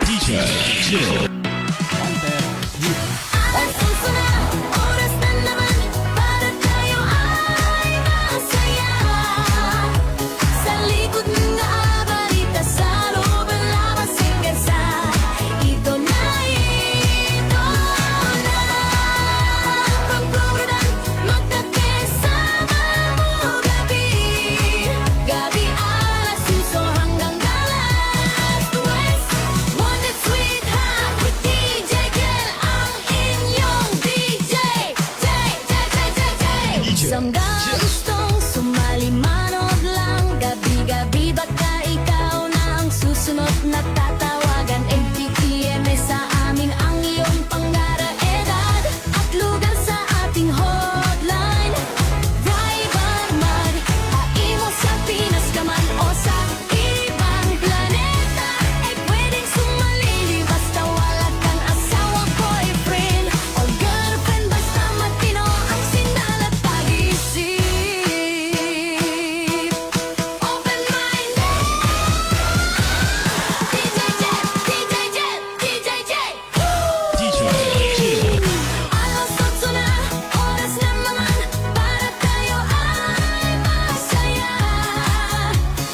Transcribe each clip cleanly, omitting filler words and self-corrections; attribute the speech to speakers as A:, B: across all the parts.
A: DJ Chill.
B: Isang gustong sumali manood lang. Gabi-gabi baka ikaw na ang susunod na tatawagan. MTPM sa amin ang iyong pangaraedad at lugar sa ating hotline. Driver man, haimo sa Pinas ka man o sa ibang planeta, ay pwedeng sumali basta wala kang asawa, boyfriend o girlfriend. Basta matino ang sinalat pag-isip. Open minded. DJ Jet, DJ Jet, DJ Jet.
A: DJ Chill.
B: Alas 8 na, oras na naman para tayo ay masaya.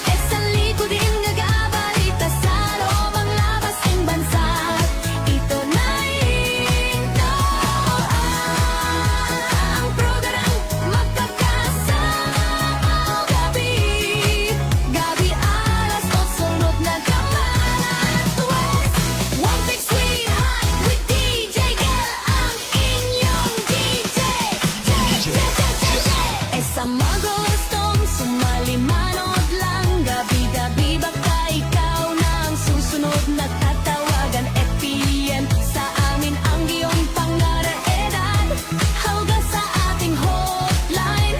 B: E sa likod din nag-abalita sa loob ang labas ng bansa. Ito na ito ang program magkakasama gabi. Gabi alas 8 sunod na kamalat. One big sweetheart with DJ Gel ang inyong DJ. E sa mga gustong sumali manood lang. Gabi-gabi baka ikaw na ang susunod na tatawagan. FPM sa amin ang iyong pangaraedad. Hawga sa ating hotline.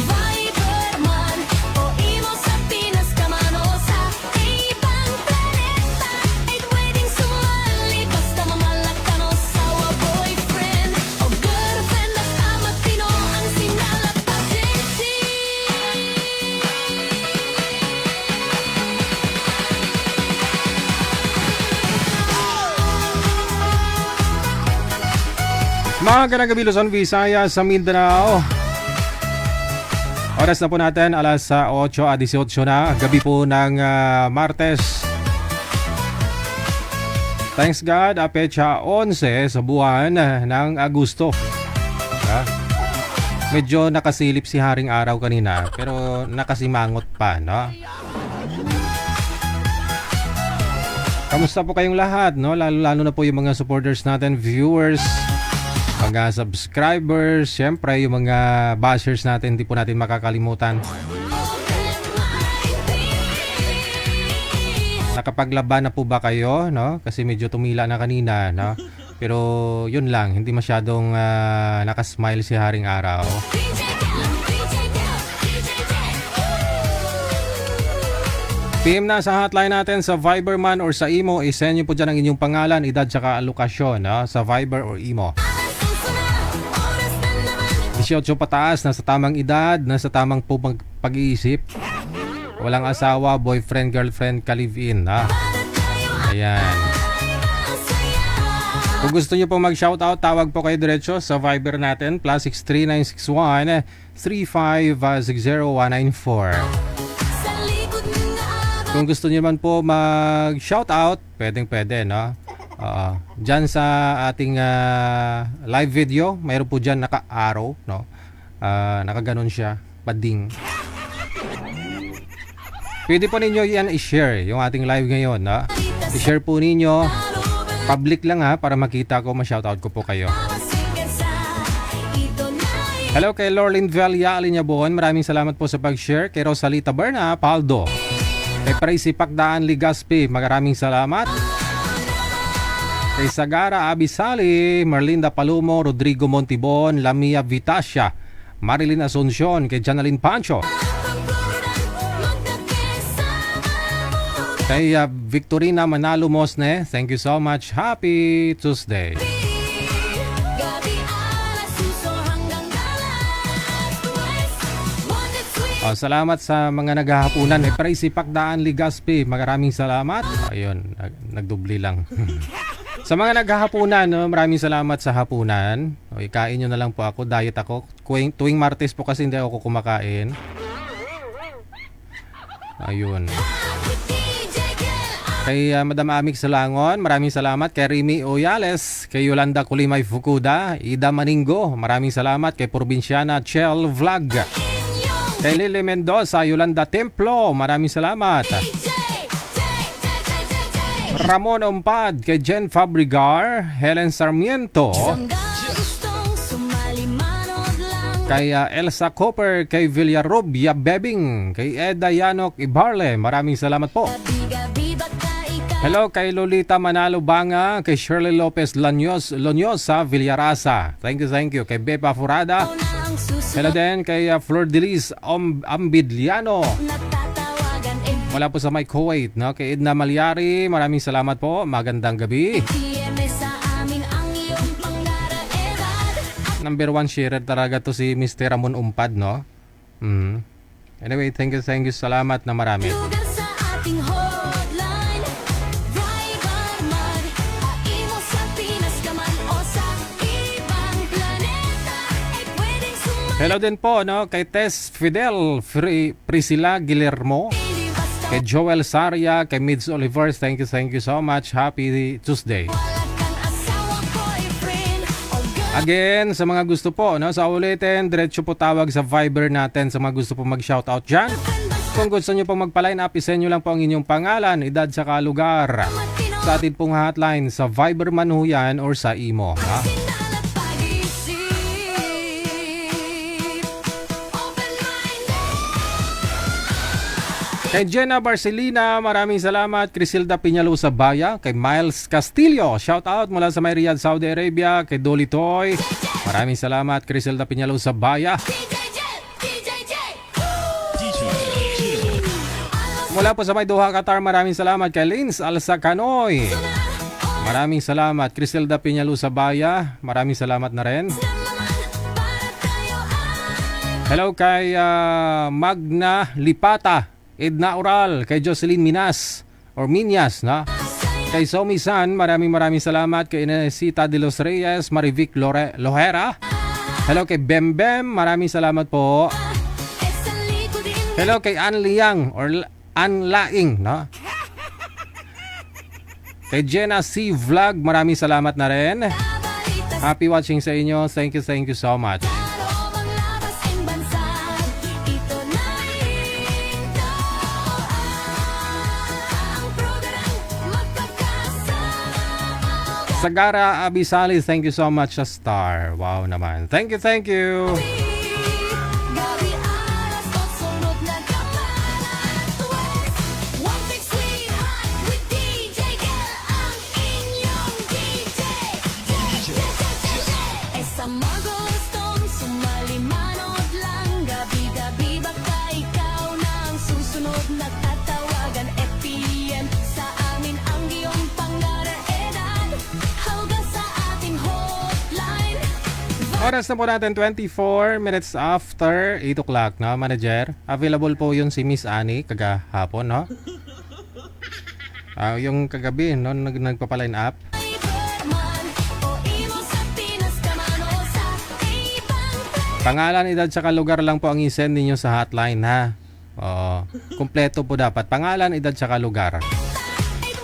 B: Viber man o imo sa Pinas ka man o sa ibang planeta, ay pwedeng sumali basta mamalakan o sawa, boyfriend o girlfriend. Basta matino ang sinalat pag-isip.
C: Mga gabi Luzon, Visayas, sa Mindanao. Oras na po natin, alas 8:18 na, gabi po ng Martes. Thanks God, petsa 11 sa buwan ng Agosto. Medyo nakasilip si Haring Araw kanina, pero nakasimangot pa, no? Kamusta po kayong lahat, no? Lalo na po yung mga supporters natin, viewers, mga subscribers, syempre yung mga bashers natin, hindi po natin makakalimutan. Nakapaglaban na po ba kayo, no? Kasi medyo tumila na kanina, no? Pero yun lang, hindi masyadong nakasmile si Haring Araw. PM na sa hotline natin sa Viber man or sa Imo, isend nyo po dyan ang inyong pangalan, edad, tsaka lokasyon, no? Sa Viber or Imo. 18 pataas, nasa tamang edad, nasa tamang pag-iisip. Walang asawa, boyfriend, girlfriend, ka-live-in, ha? Ayan. Kung gusto nyo po mag-shoutout, tawag po kayo diretso sa Viber natin, +63 961 3560 194. Kung gusto nyo man po mag-shoutout, pwedeng-pwede, no? Dyan sa ating live video, mayroon po dyan naka-arrow, no? Nakaganon siya, pading. Pwede po ninyo yan i-share yung ating live ngayon, no? I-share po ninyo, public lang ha, para makita ko, ma-shoutout ko po kayo. Hello kay Lorlyn Velia Alinyabon, maraming salamat po sa pag-share. Kay Rosalita Berna Paldo, kay Praisi Pakdaan Ligaspi, maraming salamat. Kay Sagara Abisali, Marlinda Palumo, Rodrigo Montibon, Lamia Vitasia, Marilyn Asuncion, kay Janalyn Pancho, kay Victorina Manalo Mosne, thank you so much. Happy Tuesday. Salamat sa mga naghahapunan. Pray Sipakdaan Ligaspi, maraming salamat. Ayun, nagdubli lang. Sa mga naghahapunan, no, maraming salamat sa hapunan. Ikain nyo na lang po ako, diet ako. Tuwing Martes po kasi hindi ako kumakain. Ayun. Kay Madam Amik Salangon, maraming salamat. Kay Remy Oyales, kay Yolanda Kulimay Fukuda, Ida Maningo, maraming salamat. Kay Probinsyana Chel Vlog, kay Lily Mendoza, Yolanda Templo, maraming salamat. Ramon Ompad, kay Jen Fabrigar, Helen Sarmiento, kay Elsa Cooper, kay Villarobia Bebing, kay Eda Yanok Ibarle, maraming salamat po. Hello kay Lolita Manalo Banga, kay Shirley Lopez Lonyosa Villarasa. Thank you. Kay Bepa Furada. Hello din kay Flor Delis Ambidliano. Wala po sa my Kuwait, no? Kay Edna Malyari, maraming salamat po. Magandang gabi. Number 1 sharer talaga to si Mr. Ramon Umpad, no? Anyway, thank you. Salamat na marami. Hello din po, no, kay Tess Fidel, Priscilla Guillermo, kay Joel Saria, kay Mids Oliver, thank you so much. Happy Tuesday. Again, sa mga gusto po, no, sa ulitin, diretso po tawag sa Viber natin sa mga gusto po mag-shoutout dyan. Kung gusto nyo po magpa-line up, isend nyo lang po ang inyong pangalan, edad sa lugar. Sa atin pong hotline sa Viber man ho yan or sa imo. Ha? Kay Jenna Barcelina, maraming salamat. Crisilda Piñalo Sabaya, kay Miles Castillo, shout out mula sa may Riyadh, Saudi Arabia. Kay Dolly Toy, maraming salamat. Crisilda Piñalo Sabaya. Mula po sa may Doha, Qatar, maraming salamat. Kay Lins Alsacanoy, maraming salamat. Crisilda Piñalo Sabaya, maraming salamat na rin. Hello kay Magna Lipata, Edna Oral, kay Jocelyn Minas or Minyas, no? Kay Somi San, maraming salamat. Kay Inesita de los Reyes, Marivic Lohera. Hello kay Bembem, maraming salamat po. Hello kay Ann Liang or Ann Laing, no? Kay Jenna C Vlog, maraming salamat na rin. Happy watching sa inyo. Thank you so much. Sagara Abisali, thank you so much sa star. Wow naman. Thank you. Oras na po natin 24 minutes after 8 o'clock, no, manager? Available po yun si Miss Annie kagahapon, no? Yung kagabi, no, nagpapaline up. Pangalan, edad, saka lugar lang po ang i-send ninyo sa hotline, ha? Kumpleto po dapat. Pangalan, edad, saka lugar.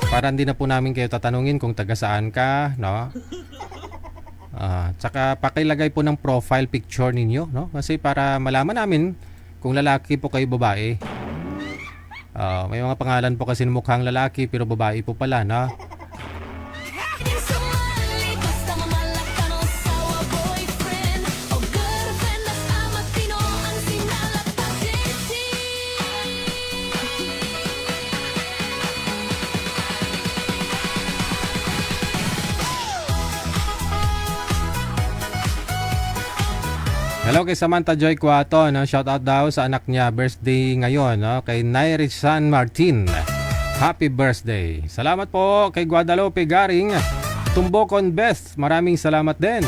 C: Para hindi na po namin kayo tatanungin kung taga saan ka, no? Tsaka pakilagay po ng profile picture ninyo, no? Kasi para malaman namin kung lalaki po kayo, babae. May mga pangalan po kasi mukhang lalaki pero babae po pala, no? Hello kay Samantha Joy Cuato, no? Shout out daw sa anak niya, birthday ngayon, no? Kay Nairich San Martin. Happy birthday. Salamat po kay Guadalupe Garing, Tumbocon Best. Maraming salamat din.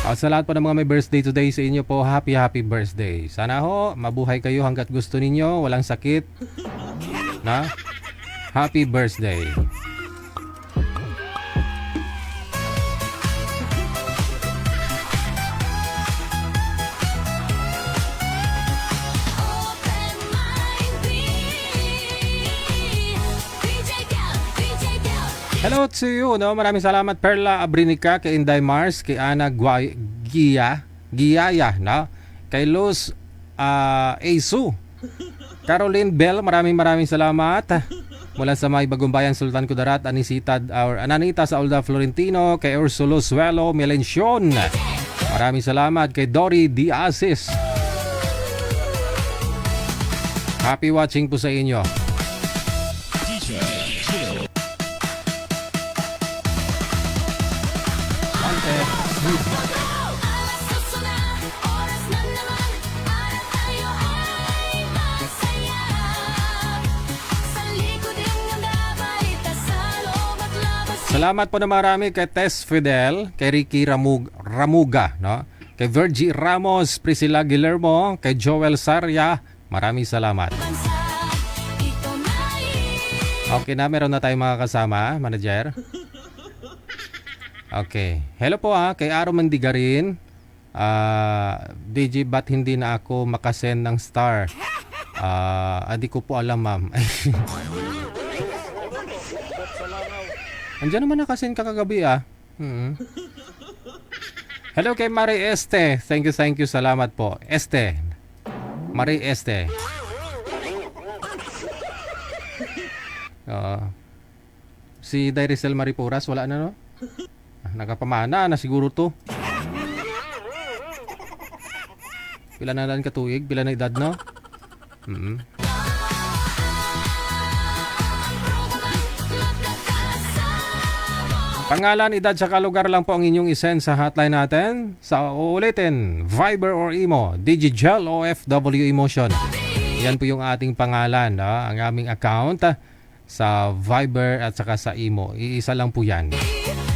C: At sa lahat po ng mga may birthday today sa inyo po, happy birthday. Sana ho, mabuhay kayo hanggat gusto ninyo, walang sakit. Na? Happy birthday.
B: Open mind, DJ Del, DJ Del.
C: Hello to you, no? Maraming salamat Perla Abrinica, kay Inday Mars, kay Ana Giyaya, no? Kay Luz Asu, Caroline Bell, maraming salamat. Mula sa may Bagumbayan, Sultan Kudarat, Ananita sa Olda Florentino, kay Ursulo Suelo Melencion. Maraming salamat kay Dory Diazis. Happy watching po sa inyo.
A: DJ Jill.
B: Alas suso na, oras na naman, para tayo ay masaya. Sa likod ng balita, sa loob at labas.
C: Salamat po na marami kay Tess Fidel, kay Ricky Ramuga, no? Kay Virgie Ramos, Priscilla Guillermo, kay Joel Sarya. Maraming salamat.
B: Bansa, ito na
C: Okay na, meron na tayong mga kasama, manager. Okay. Hello po kay Aro Mandigarin. DJ, ba't hindi na ako makasend ng star? Hindi ko po alam, ma'am. Andiyan naman nakasend ka kagabi, Hello kay Marie Este. Thank you. Salamat po. Este. Marie Este. Si Dairicel Maripuras, wala na, no? Nakapamana na siguro to. Pila na lang katuig? Pila na edad, no? Pangalan, edad, saka lugar lang po ang inyong isend sa hotline natin. Sa uulitin, Viber or Imo, Digigel OFW Emotion. Yan po yung ating pangalan, ang aming account sa Viber at saka sa Imo. Iisa lang po yan.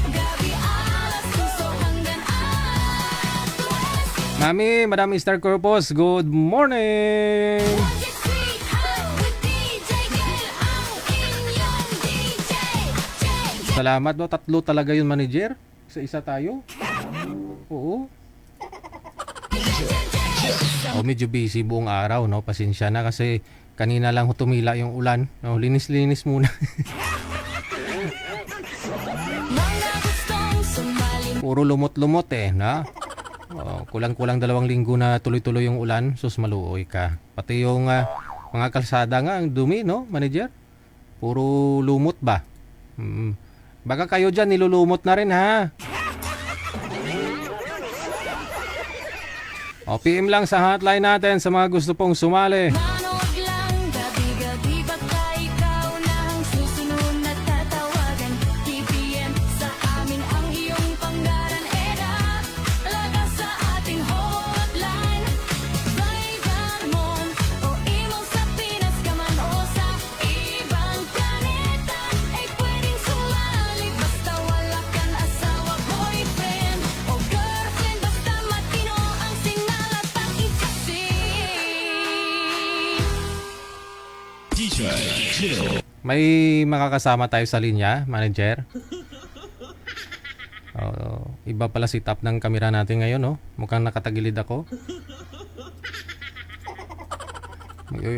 B: gabi, alas suso hanggang alas.
C: Mami, Madam Mr. Corpus, good morning!
B: Magic Sweet Hang with DJ Del, ang inyong DJ.
C: Salamat, no? Tatlo talaga yun, manager. Isa tayo. Oo. Medyo busy buong araw, no? Pasensya na kasi kanina lang tumila yung ulan. No? Linis-linis muna.
B: Mga gustong sumali.
C: Puro lumot-lumot na? Kulang-kulang 2 linggo na tuloy-tuloy yung ulan. Sus, maluoy ka. Pati yung mga kalsada nga, ang dumi, no, manager? Puro lumot ba? Baka kayo dyan nilulumot na rin, ha? PM lang sa hotline natin sa mga gusto pong sumali.
B: Manood lang, gabi-gabi baka ikaw na ang susunod na tatawagan. TPM sa amin ang iyong panggaran. Lagas sa ating hotline. Viber mo o imo sa Pinas ka man o sa ibang planeta. Ay pwedeng sumali basta wala kang asawa, boyfriend o girlfriend. Basta matino ang singal at pag-ikasi.
A: DJ Jill.
C: May makakasama tayo sa linya, manager. Iba pala setup ng kamera natin ngayon, no? Mukhang nakatagilid ako.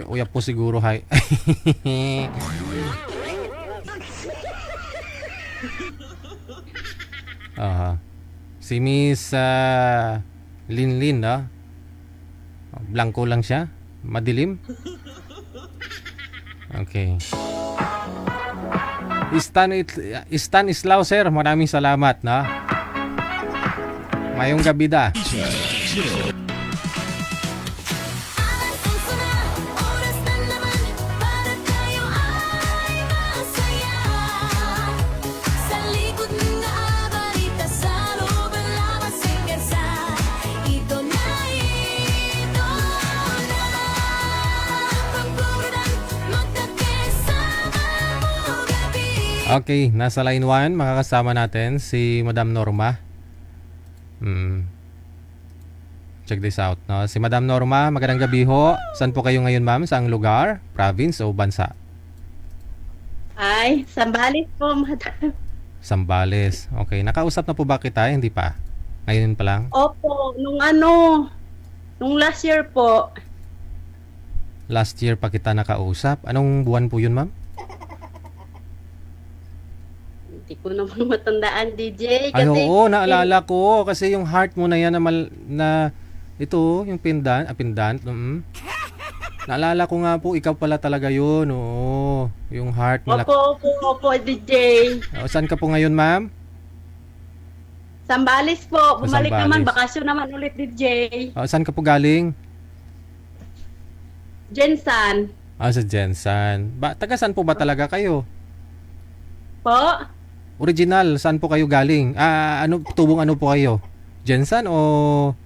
C: Uyap po siguro, hay. Si Miss Linlin, no? Blanco lang siya. Madilim. Okay. Stan Islao, sir. Maraming salamat, no? Mayong gabi da.
A: DJ Jill.
B: Alas suso na, oras na naman, para tayo ay masaya. Sa likod ng balita, sa loob at labas hanggang sa ito na pagpurudan, magkakasama mo gabi.
C: Okay, nasa line 1, makakasama natin si Madam Norma. Check this out. No? Si Madam Norma, magandang gabi ho. Saan po kayo ngayon, ma'am? Saang lugar, province o bansa?
D: Ay, Sambales po, madam.
C: Sambales. Okay, nakausap na po ba kita? Hindi pa. Ngayon pa lang.
D: Opo, nung last year po.
C: Last year pa kita nakausap. Anong buwan po yun, ma'am?
D: Hindi ko naman matandaan, DJ.
C: Ay,
D: Kasi,
C: oo, naalala ko. Kasi yung heart mo na yan na ito, yung pendant. Naalala ko nga po, ikaw pala talaga yun. Oo, yung heart mo.
D: Opo, DJ.
C: Saan ka po ngayon, ma'am?
D: Sambales po. Bumalik
C: Sambales.
D: naman, bakasyon naman ulit, DJ.
C: Saan ka po galing?
D: Jensan.
C: Sa Jensan. Taga saan po ba talaga kayo?
D: Po?
C: Original, saan po kayo galing? Tubong ano po kayo? Jensan o...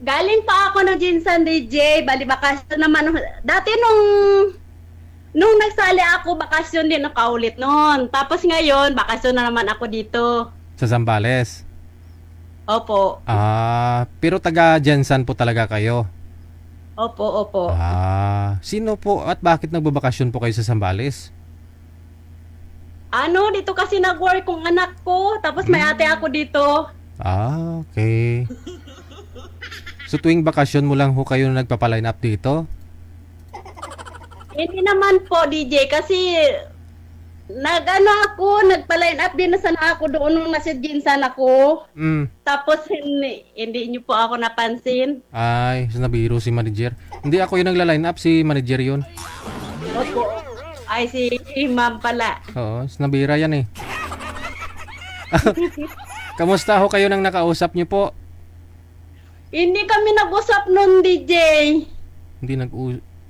D: Galing pa ako ng Jensan, DJ. Bali, bakasyon naman. Dati nung nagsali ako, bakasyon din nakaulit noon. Tapos ngayon, bakasyon na naman ako dito.
C: Sa Zambales?
D: Opo.
C: Pero taga Jensan po talaga kayo?
D: Opo.
C: Sino po at bakit nagbabakasyon po kayo sa Zambales?
D: Dito kasi nag-work kong anak ko. Tapos may ate ako dito.
C: Okay. So tuwing bakasyon mo lang ho kayo nagpapaline up dito?
D: Hindi naman po, DJ. Kasi nagpa-line up din na sana ako doon nung nasa Jinsan ako. Tapos hindi niyo po ako napansin.
C: Ay, nabiro si manager. Hindi ako yung nagla-line up, si manager yun.
D: Opo. Ay, si ma'am pala.
C: Oo, nabira yan eh. Kamusta ho kayo nang nakausap niyo po?
D: Hindi kami nag-usap nun, DJ.
C: Hindi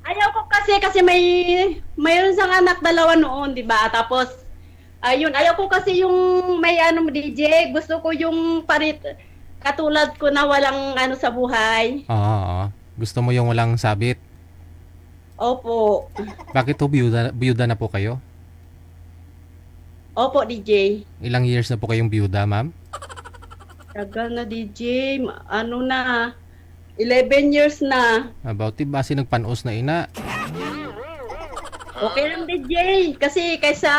D: Ayaw ko kasi mayroon siyang anak dalawa noon, 'di ba? Tapos ayaw ko kasi yung may DJ, gusto ko yung katulad ko na walang sa buhay.
C: Gusto mo yung walang sabit?
D: Opo.
C: Bakit ho biyuda na po kayo?
D: Opo, DJ.
C: Ilang years na po kayong biyuda, ma'am?
D: Tagal na, DJ. 11 years na.
C: About it, base nagpanos na ina.
D: Okay lang, DJ. Kasi kaysa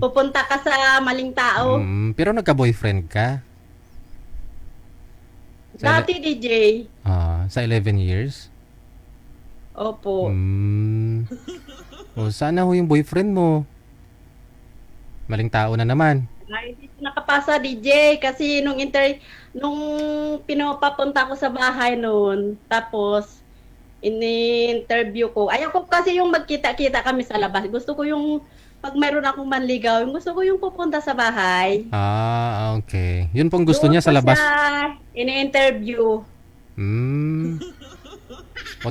D: pupunta ka sa maling tao.
C: Pero nagka-boyfriend ka?
D: Dati, DJ.
C: Sa 11 years?
D: Opo.
C: Sana ho yung boyfriend mo? Maling tao na naman.
D: Ay, hindi ko nakapasa, DJ, kasi nung pinapapunta ko sa bahay noon, tapos ini-interview ko. Ayaw ko kasi yung magkita-kita kami sa labas. Gusto ko yung pag mayroon akong manligaw, gusto ko yung pupunta sa bahay.
C: Okay. Yun pong gusto niya sa labas.
D: Ini-interview.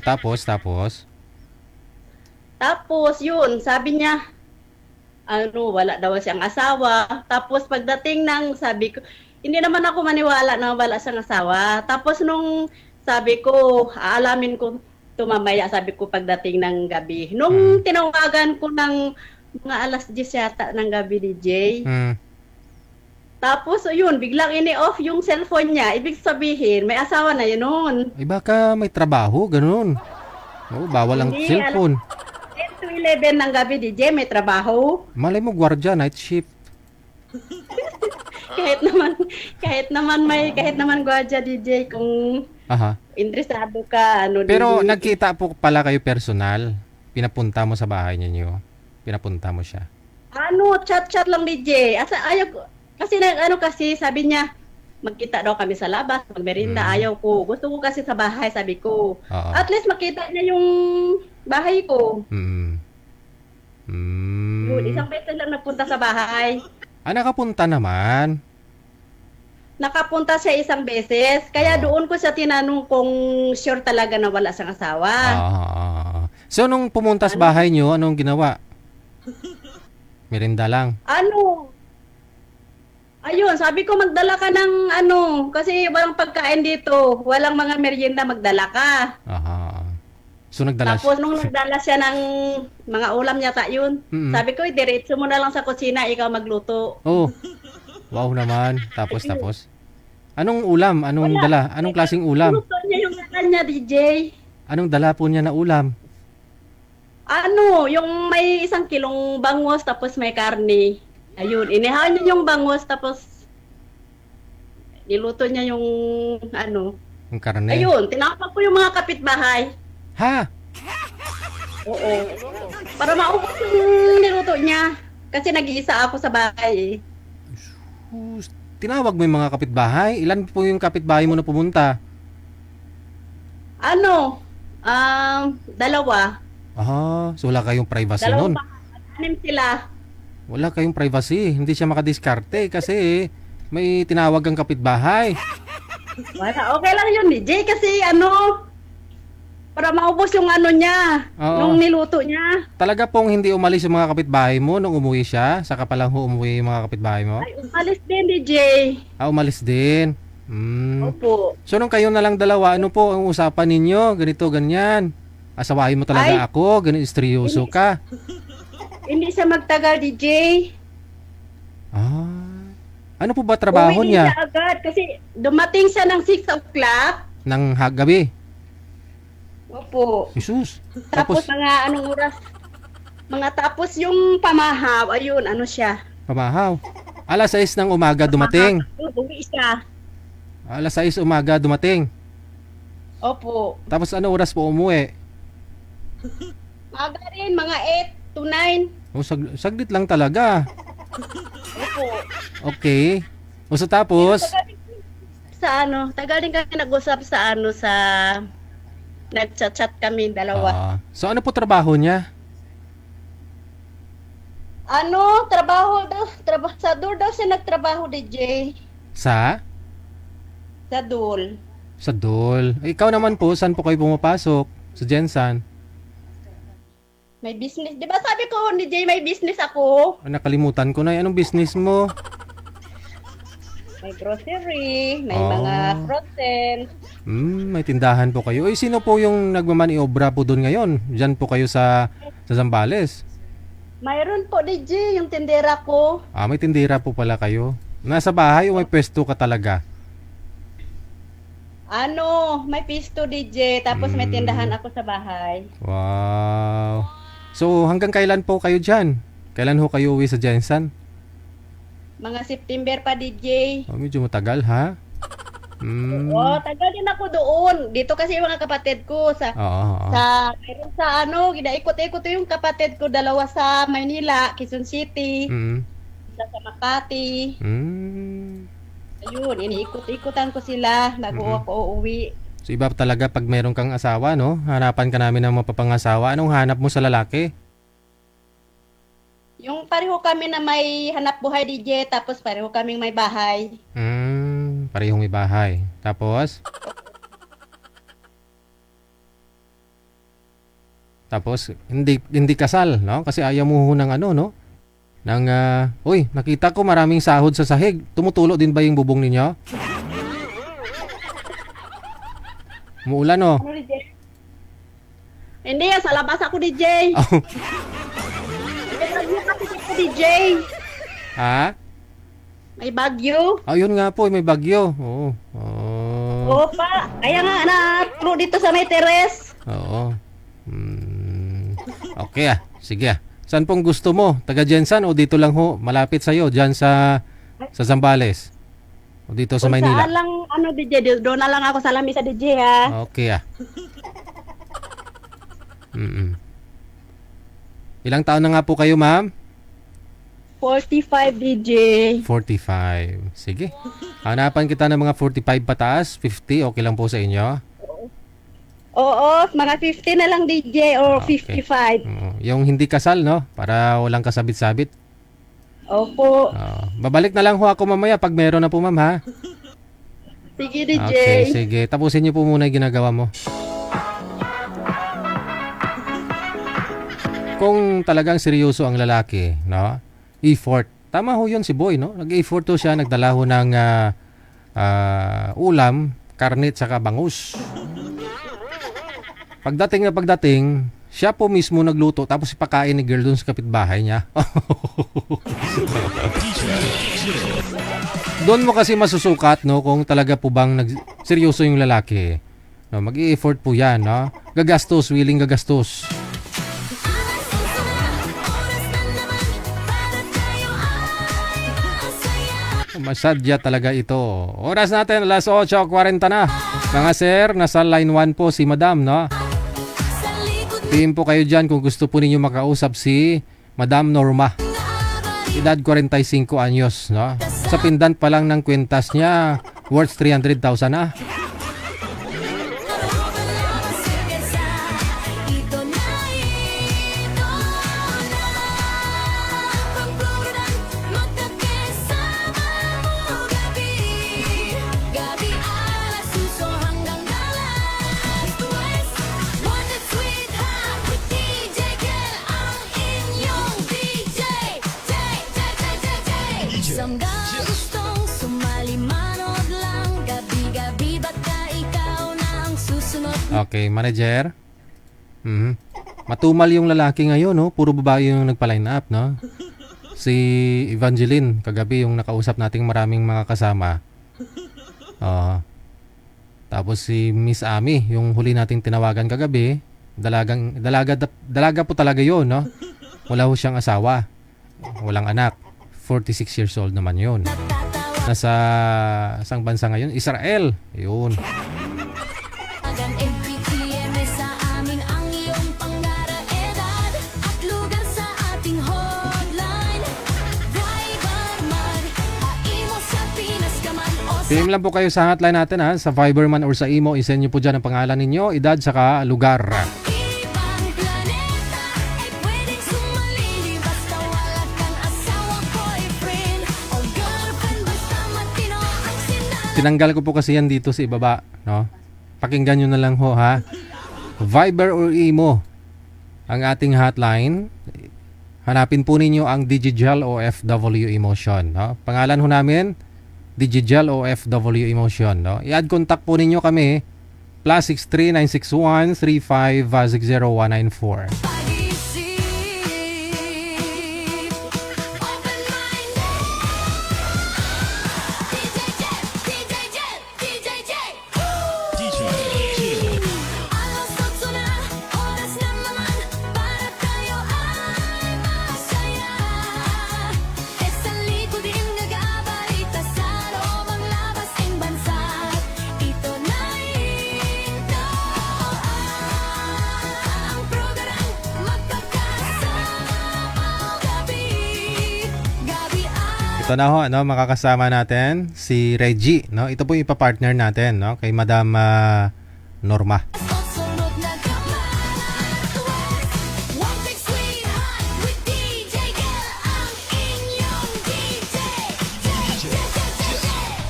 C: Tapos?
D: Tapos yun, sabi niya, wala daw siyang asawa. Tapos pagdating sabi ko, hindi naman ako maniwala na wala siyang asawa. Tapos nung sabi ko, aalamin ko tumamaya, sabi ko pagdating ng gabi. Nung tinawagan ko ng mga alas 10 yata ng gabi, DJ. Tapos yun, biglang ini-off yung cellphone niya. Ibig sabihin, may asawa na yun noon.
C: Baka may trabaho, ganun. Bawal ang
D: Hindi,
C: cellphone.
D: 10 to 11 ng gabi, DJ, may trabaho.
C: Malay mo, gwardiya, night shift.
D: kahit naman gwadya, DJ, kung interesado ka,
C: Pero
D: DJ.
C: nagkita po pala kayo personal. Pinapunta mo sa bahay niyo. Pinapunta mo siya.
D: Chat lang, DJ. Kasi sabi niya, magkita daw kami sa labas, magmerinda, ayaw ko. Gusto ko kasi sa bahay, sabi ko. At least makita niya yung bahay ko. Yun, isang beses lang nagpunta sa bahay.
C: Nakapunta naman.
D: Nakapunta siya isang beses, kaya doon ko siya tinanong kung sure talaga na wala siyang asawa.
C: So, nung pumunta sa bahay niyo, anong ginawa? Merinda lang.
D: Ayun, sabi ko magdala ka ng kasi walang pagkain dito, walang mga merienda, magdala ka.
C: So nagdala
D: Tapos nung nagdala siya ng mga ulam yata yun, sabi ko, diretso mo na lang sa kusina, ikaw magluto.
C: Wow naman. Tapos. Anong ulam? Anong
D: Wala.
C: dala? Anong klaseng ulam?
D: Luto niya yung kanya, DJ.
C: Anong dala po niya na ulam?
D: Ano, yung may 1 kilong bangus tapos may karne. Ayun, inihaw niya yung bangus tapos niluto niya yung ano.
C: Yung karne?
D: Ayun, tinawag ko yung mga kapitbahay.
C: Ha?
D: Oo. Para maubos yung niluto niya. Kasi nag-iisa ako sa bahay eh.
C: Tinawag mo yung mga kapitbahay? Ilan po yung kapitbahay mo na pumunta?
D: Ano? 2.
C: So wala kayong privacy nun.
D: 6 sila.
C: Wala kayong privacy. Hindi siya makadiskarte kasi may tinawag ang kapitbahay.
D: Wala, okay lang yun, DJ. Kasi ano, para maubos yung ano niya,
C: Oo.
D: nung niluto niya.
C: Talaga pong hindi umalis yung mga kapitbahay mo nung umuwi siya? Saka pa lang umuwi yung mga kapitbahay mo?
D: Ay, umalis din, DJ.
C: Umalis din.
D: Opo.
C: So nung kayo na lang dalawa, ano po ang usapan ninyo? Ganito, ganyan. Asawahin mo talaga
D: Ay.
C: ako? Ganun, istryoso ka?
D: Hindi siya magtagal, DJ.
C: Ano po ba trabaho
D: Uwi
C: niya?
D: siya agad kasi dumating siya ng 6 o'clock.
C: Ng gabi?
D: Opo.
C: Jesus.
D: Tapos
C: Tapos,
D: mga anong oras? Mga tapos yung pamahaw, ayun, ano siya.
C: pamahaw. Alas 6 ng umaga dumating.
D: Uwi siya.
C: Alas 6 umaga dumating.
D: Opo.
C: Tapos ano oras po umuwi?
D: Maga rin, mga 8 to 9.
C: Saglit lang talaga.
D: Opo.
C: Okay. So tapos,
D: Sa ano, tagal din kami nag-usap sa ano, sa nag-chat kami dalawa.
C: so ano po trabaho niya?
D: Ano, trabaho daw, sa door daw siya nagtrabaho, DJ.
C: Sa?
D: Sa Dole.
C: Sa Dole. Ikaw naman po, saan po kayo pumapasok? Sa Jensan?
D: May business. Di ba sabi ko, DJ, may business ako?
C: Nakalimutan ko na. Anong business mo?
D: May grocery, may
C: Oh.
D: mga frozen.
C: May tindahan po kayo. Sino po yung nagmamaniobra po doon ngayon? Diyan po kayo sa Zambales?
D: Mayroon po, DJ, yung tindera ko.
C: May tindera po pala kayo. Nasa bahay o may pwesto ka talaga?
D: Ano, may pisto, DJ, tapos may tindahan ako sa bahay.
C: Wow. So hanggang kailan po kayo dyan? Kailan ho kayo uwi sa Jensan?
D: Mga September pa, DJ.
C: Medyo matagal ha?
D: Oh, tagal din ako doon. Dito kasi yung mga kapatid ko sa
C: Oo.
D: mayroon sa ano, ginaikot-ikot yung kapatid ko, 2 sa Maynila, Quezon City, isa sa Makati. Ayun, iniikot-ikotan ko sila bago ako uuwi.
C: So iba talaga pag meron kang asawa, no? Hanapan ka namin ng mapapangasawa. Anong hanap mo sa lalaki?
D: Yung pareho kami na may hanap buhay, DJ, tapos pareho kaming may bahay.
C: Parehong may bahay. Tapos? Tapos, hindi kasal, no? Kasi ayaw mo ho ng ano, no? Uy, nakita ko maraming sahod sa sahig. Tumutulo din ba yung bubong ninyo? Umuulan, no?
D: Ano, DJ? Hindi, sa labas ako, DJ.
C: Oh.
D: May bagyo kasi dito, DJ.
C: Ha?
D: May bagyo.
C: Ayun nga po, may bagyo. Oo.
D: Oo pa. Kaya nga, na-upload dito sa may teres.
C: Oo. Okay sige Saan pong gusto mo? Taga Jensan o dito lang ho? Malapit sa'yo, dyan sa Zambales? O dito sa
D: Kung
C: Maynila?
D: saan lang, ano, DJ, doon na lang ako sa lamisa, DJ, ha?
C: Okay Ilang taon na nga po kayo, ma'am?
D: 45, DJ.
C: 45. Sige. Hanapan kita ng mga 45 pataas, 50, okay lang po sa inyo?
D: Oo, mga 50 na lang, DJ, or
C: Okay.
D: 55.
C: Yung hindi kasal, no? Para walang kasabit-sabit.
D: Opo.
C: Babalik na lang ho ako mamaya pag meron na po, ma'am, ha?
D: Sige, DJ.
C: Okay, sige. Tapusin niyo po muna yung ginagawa mo. Kung talagang seryoso ang lalaki, no? Effort. Tama ho yun si Boy, no? Nag-effort to siya, nagdala ho ng ulam, karne, saka bangus. Pagdating, Siya po mismo nagluto tapos ipakain ni girl dun sa kapitbahay niya. Doon mo kasi masusukat, no, kung talaga po bang seryoso yung lalaki. No, mag-i-effort po yan, no? Gagastos, willing gagastos. Masadya talaga ito. Oras natin, alas 8:40 na. Mga sir, nasa line 1 po si Madam, no? Tingin po kayo dyan kung gusto po ninyo makausap si Madam Norma. Edad 45 anyos, no? Sa pendant pa lang ng kwintas niya, worth 300,000 na.
B: Hanggang gustong sumali manood lang. Gabi-gabi baka ikaw na ang susunod.
C: Okay, manager. Matumal yung lalaki ngayon, no? Puro babae yung nagpa-line up, no? Si Evangeline, kagabi yung nakausap nating maraming mga kasama. Tapos si Miss Ami, yung huli nating tinawagan kagabi, dalaga po talaga yun, no? Wala ho siyang asawa. Walang anak. 46 years old naman yun. Nasa isang bansa ngayon, Israel. Yun.
B: Sa amin ang iyong pangaraedad at lugar sa ating hotline. Driver man, haimo sa Pinas ka man o sa
C: PM lang po kayo sa hotline natin, ha? Sa Viber man or sa Imo, isend nyo po dyan ang pangalan ninyo, edad, saka lugar.
B: ibang planeta. Ay pwedeng sumali basta wala kang asawa, boyfriend o girlfriend. Basta matino ang sinala.
C: Tinanggal ko po kasi yan dito sa ibaba, no? Pakinggan nyo na lang ho, ha? Viber or Imo ang ating hotline. Hanapin po ninyo ang Digigel OFW Emotion, no? Pangalan ho namin, Digigel OFW Emotion, no? I-add contact po ninyo kami, +63 961 35 60194.
B: Pag-isip, open-minded. DJ Jet, DJ Jet.
A: DJ Jill.
B: Alas 8 na, oras na naman para tayo ay masaya. E sa likod din nag-aabalita sa loob ang labas ng bansa. Ito na ito ang programang magkakasama gabi. Gabi ay
C: Ito na ho, no? Makakasama natin si Reggie, no? Ito po yung ipapartner natin, no? Kay Madam Norma.
B: sunod na West. One big sweetheart with DJ Gel, ang inyong DJ.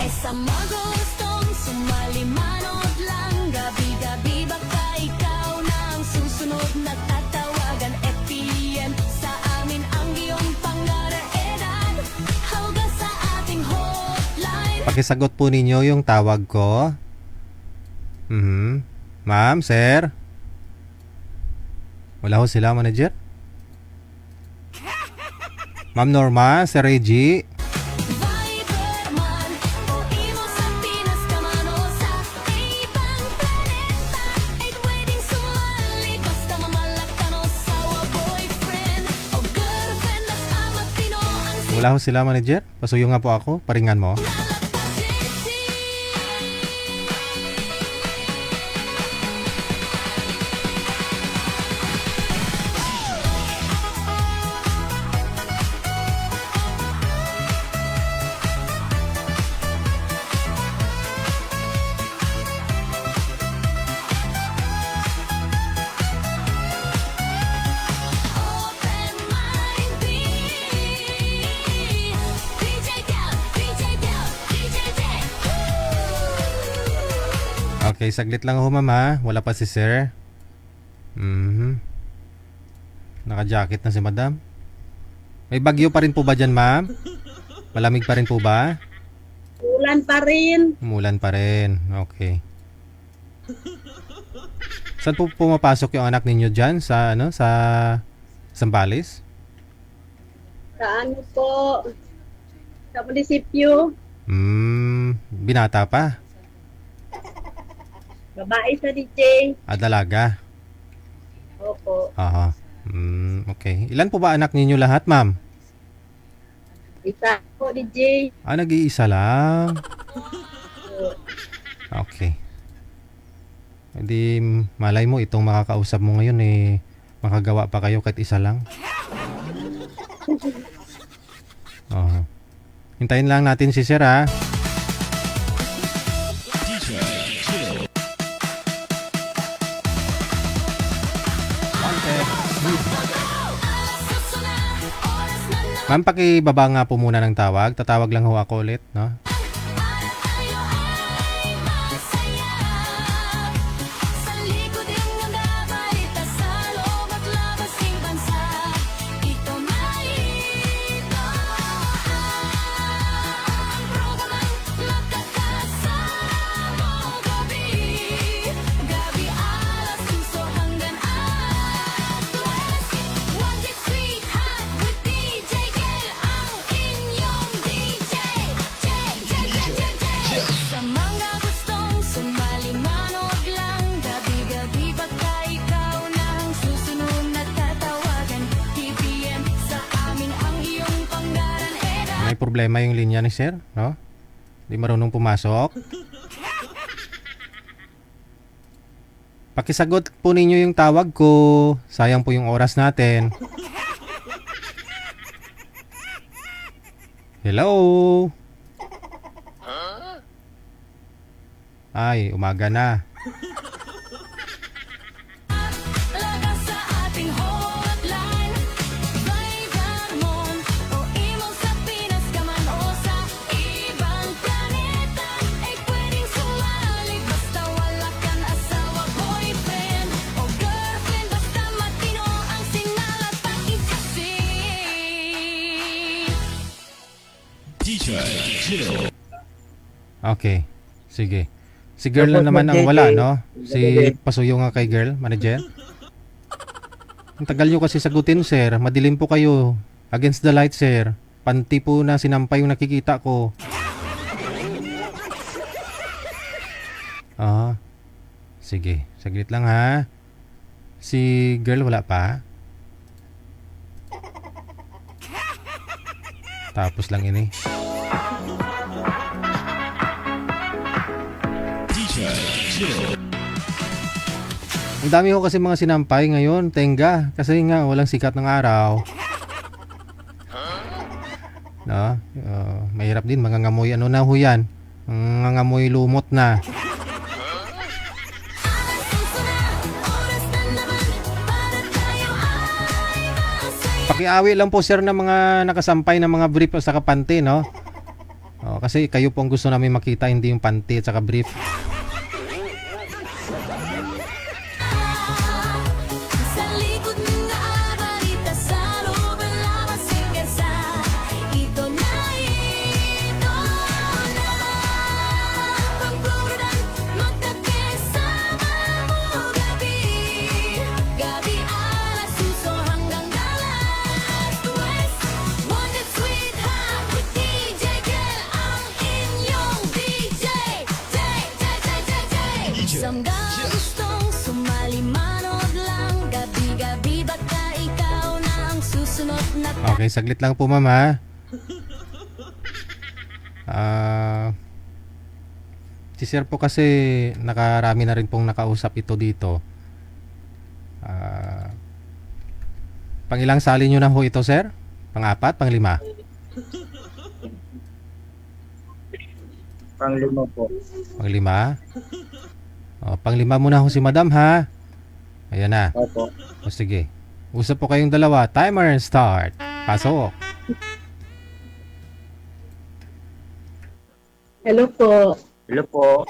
B: E sa mga gustong sumali manood lang. Gabi-gabi baka ikaw na ang susunod na tatawagan. FPM sa amin ang iyong pangaraedad. Hawga sa ating hotline.
C: Pakisagot po ninyo yung tawag ko. Ma'am, sir. Wala ho sila, manager. Ma'am Norma, Sir Reggie.
B: Viber man o Imo sa Pinas ka man o sa ibang planeta. Ay pwedeng sumali basta mamalakan o sawa, boyfriend o girlfriend. Basta matino ang
C: Wala ho sila, manager. Pasuyo nga po ako. Paringan mo. Okay, saglit lang ho, ma'am, ha? Wala pa si sir. Naka-jacket na si madam. May bagyo pa rin po ba dyan, ma'am? Malamig pa rin po ba?
D: Ulan pa rin.
C: Umulan pa rin. Okay. Saan po pumapasok yung anak ninyo dyan? Sa, ano, sa Zambales?
D: Sa ano po? Sa munisipyo.
C: Binata pa.
D: Babae sa DJ.
C: Dalaga.
D: Opo.
C: Aha. Okay. Ilan po ba anak ninyo lahat, ma'am?
D: Isa po DJ.
C: Nag-iisa lang. Okay. Hindi, malay mo, itong makakausap mo ngayon makagawa pa kayo kahit isa lang. Hintayin lang natin si Sir, ha?
A: DJ Jill.
C: Ma'am, pakibaba nga po muna ng tawag. Tatawag lang ho ako ulit, no?
B: Sa likod ng mga balita sa loob at labas ng bansa. Ito na ito ang programang magkakasama gabi. Gabi alas 5 hanggang alas 10. One day sweet hot with DJ Gel, ang inyong DJ. Sa mga gustong sumali, manood lang. Gabi-gabi baka ikaw na ang susunod na tatawagan. TPM sa amin ang iyong panggaran.
C: May problema yung linya ni Sir, no? Di marunong pumasok. Pakisagot po ninyo yung tawag ko. Sayang po yung oras natin. Hello? Ay, umaga na.
B: Lagas sa ating hotline. Vibermon o email sa Pinas ka man o sa ibang planeta. Ay pwedeng sumali basta wala kang asawa, boyfriend o girlfriend. Basta matino ang signal at pakikasi.
A: DJ Jill.
C: Okay, sige. Si girl na naman ang wala, no? Si Pasuyo nga kay girl, manager. Ang tagal nyo kasi sagutin, sir. Madilim po kayo. Against the light, sir. Panty po na sinampay yung nakikita ko. Sige. Saglit lang, ha? Si girl wala pa? Tapos lang ini.
A: DJ Jill.
C: Ang dami ko kasi mga sinampay ngayon, tenga. Kasi nga, walang sikat ng araw. No? Mahirap din, mangangamoy. Ano na ho yan? Mangangamoy lumot na. Pakiawi lang po, sir, ng mga nakasampay na mga brief sa panty, no? Kasi kayo po ang gusto namin makita, hindi yung panty at saka brief.
B: Sa likod ng balita sa loob at labas ng bansa. Ito na ito ang programang magkakasama mo gabi. Gabi alas 5 hanggang alas 10. One day sweet hot with DJ Gel, ang inyong DJ. Sa mga gustong sumali, manood lang. Gabi-gabi baka ikaw na ang susunod na
C: Okay, saglit lang po, ma'am, ha? Si sir po kasi nakarami na rin pong nakausap ito dito. Pangilang sali nyo na ho ito, sir? Pang-4, pang-5?
E: Pang-5 po.
C: Pang-5? Pang-5 muna ho si madam, ha? Ayan na.
E: Opo.
C: Sige. Usap po kayong dalawa. Timer start. Pasok.
D: Hello po.
E: Hello po.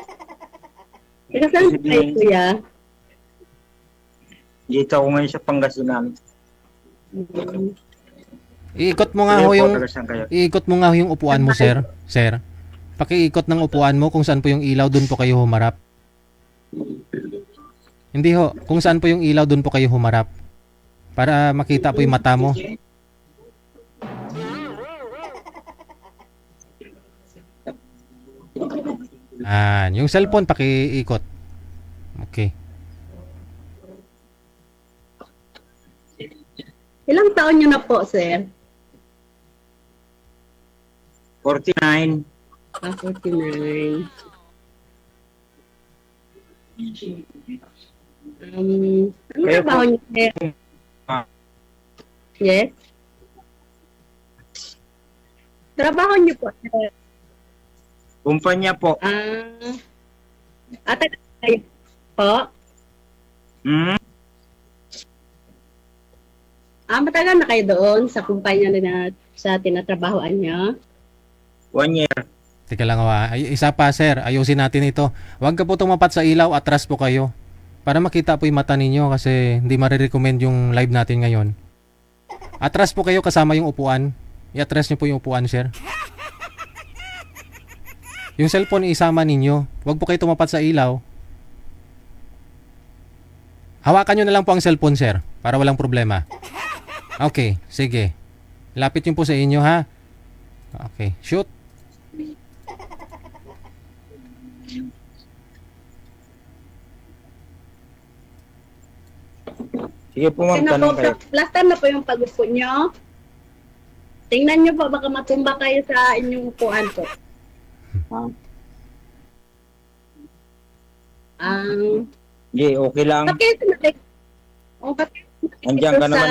D: Saan
E: Good
D: kayo,
E: evening.
D: kuya?
E: Dito ako ngayon sa Pangasinan.
C: Iikot mo nga
E: Kayo
C: ho
E: po,
C: yung
E: taga saan kayo?
C: Iikot mo nga yung upuan mo, sir. Sir. Pakiikot ng upuan mo kung saan po yung ilaw, dun po kayo humarap. Hindi ho. Kung saan po yung ilaw, doon po kayo humarap. Para makita po yung mata mo. Yung cellphone, pakiikot. Okay.
D: Ilang taon nyo na po, sir?
E: 49.
D: 49. Ano
E: Kaya
D: trabaho niyo, sir? Yes? Trabaho niyo po, sir?
E: Kumpanya po.
D: Ata kayo po?
E: Hmm?
D: Matagal na kayo doon sa kumpanya na sa tinatrabahoan niyo?
E: 1 year.
C: Teka lang, isa pa sir, ayusin natin ito. Huwag ka po tumapat sa ilaw, atras po kayo. Para makita po yung mata ninyo kasi hindi marirecommend yung live natin ngayon. Atras po kayo kasama yung upuan. I-atras niyo po yung upuan, sir. Yung cellphone isama ninyo. Huwag po kayo tumapat sa ilaw. Hawakan nyo na lang po ang cellphone, sir, para walang problema. Okay, sige. Lapit yun po sa inyo, ha? Okay, shoot.
E: Sige po ma'am, tanong kayo.
D: Last time na po yung pag-upo nyo. Tingnan nyo po, baka matumba kayo sa inyong upuan po.
E: Sige, okay lang.
D: Bakit
E: Andiyan ka
D: sa,
E: naman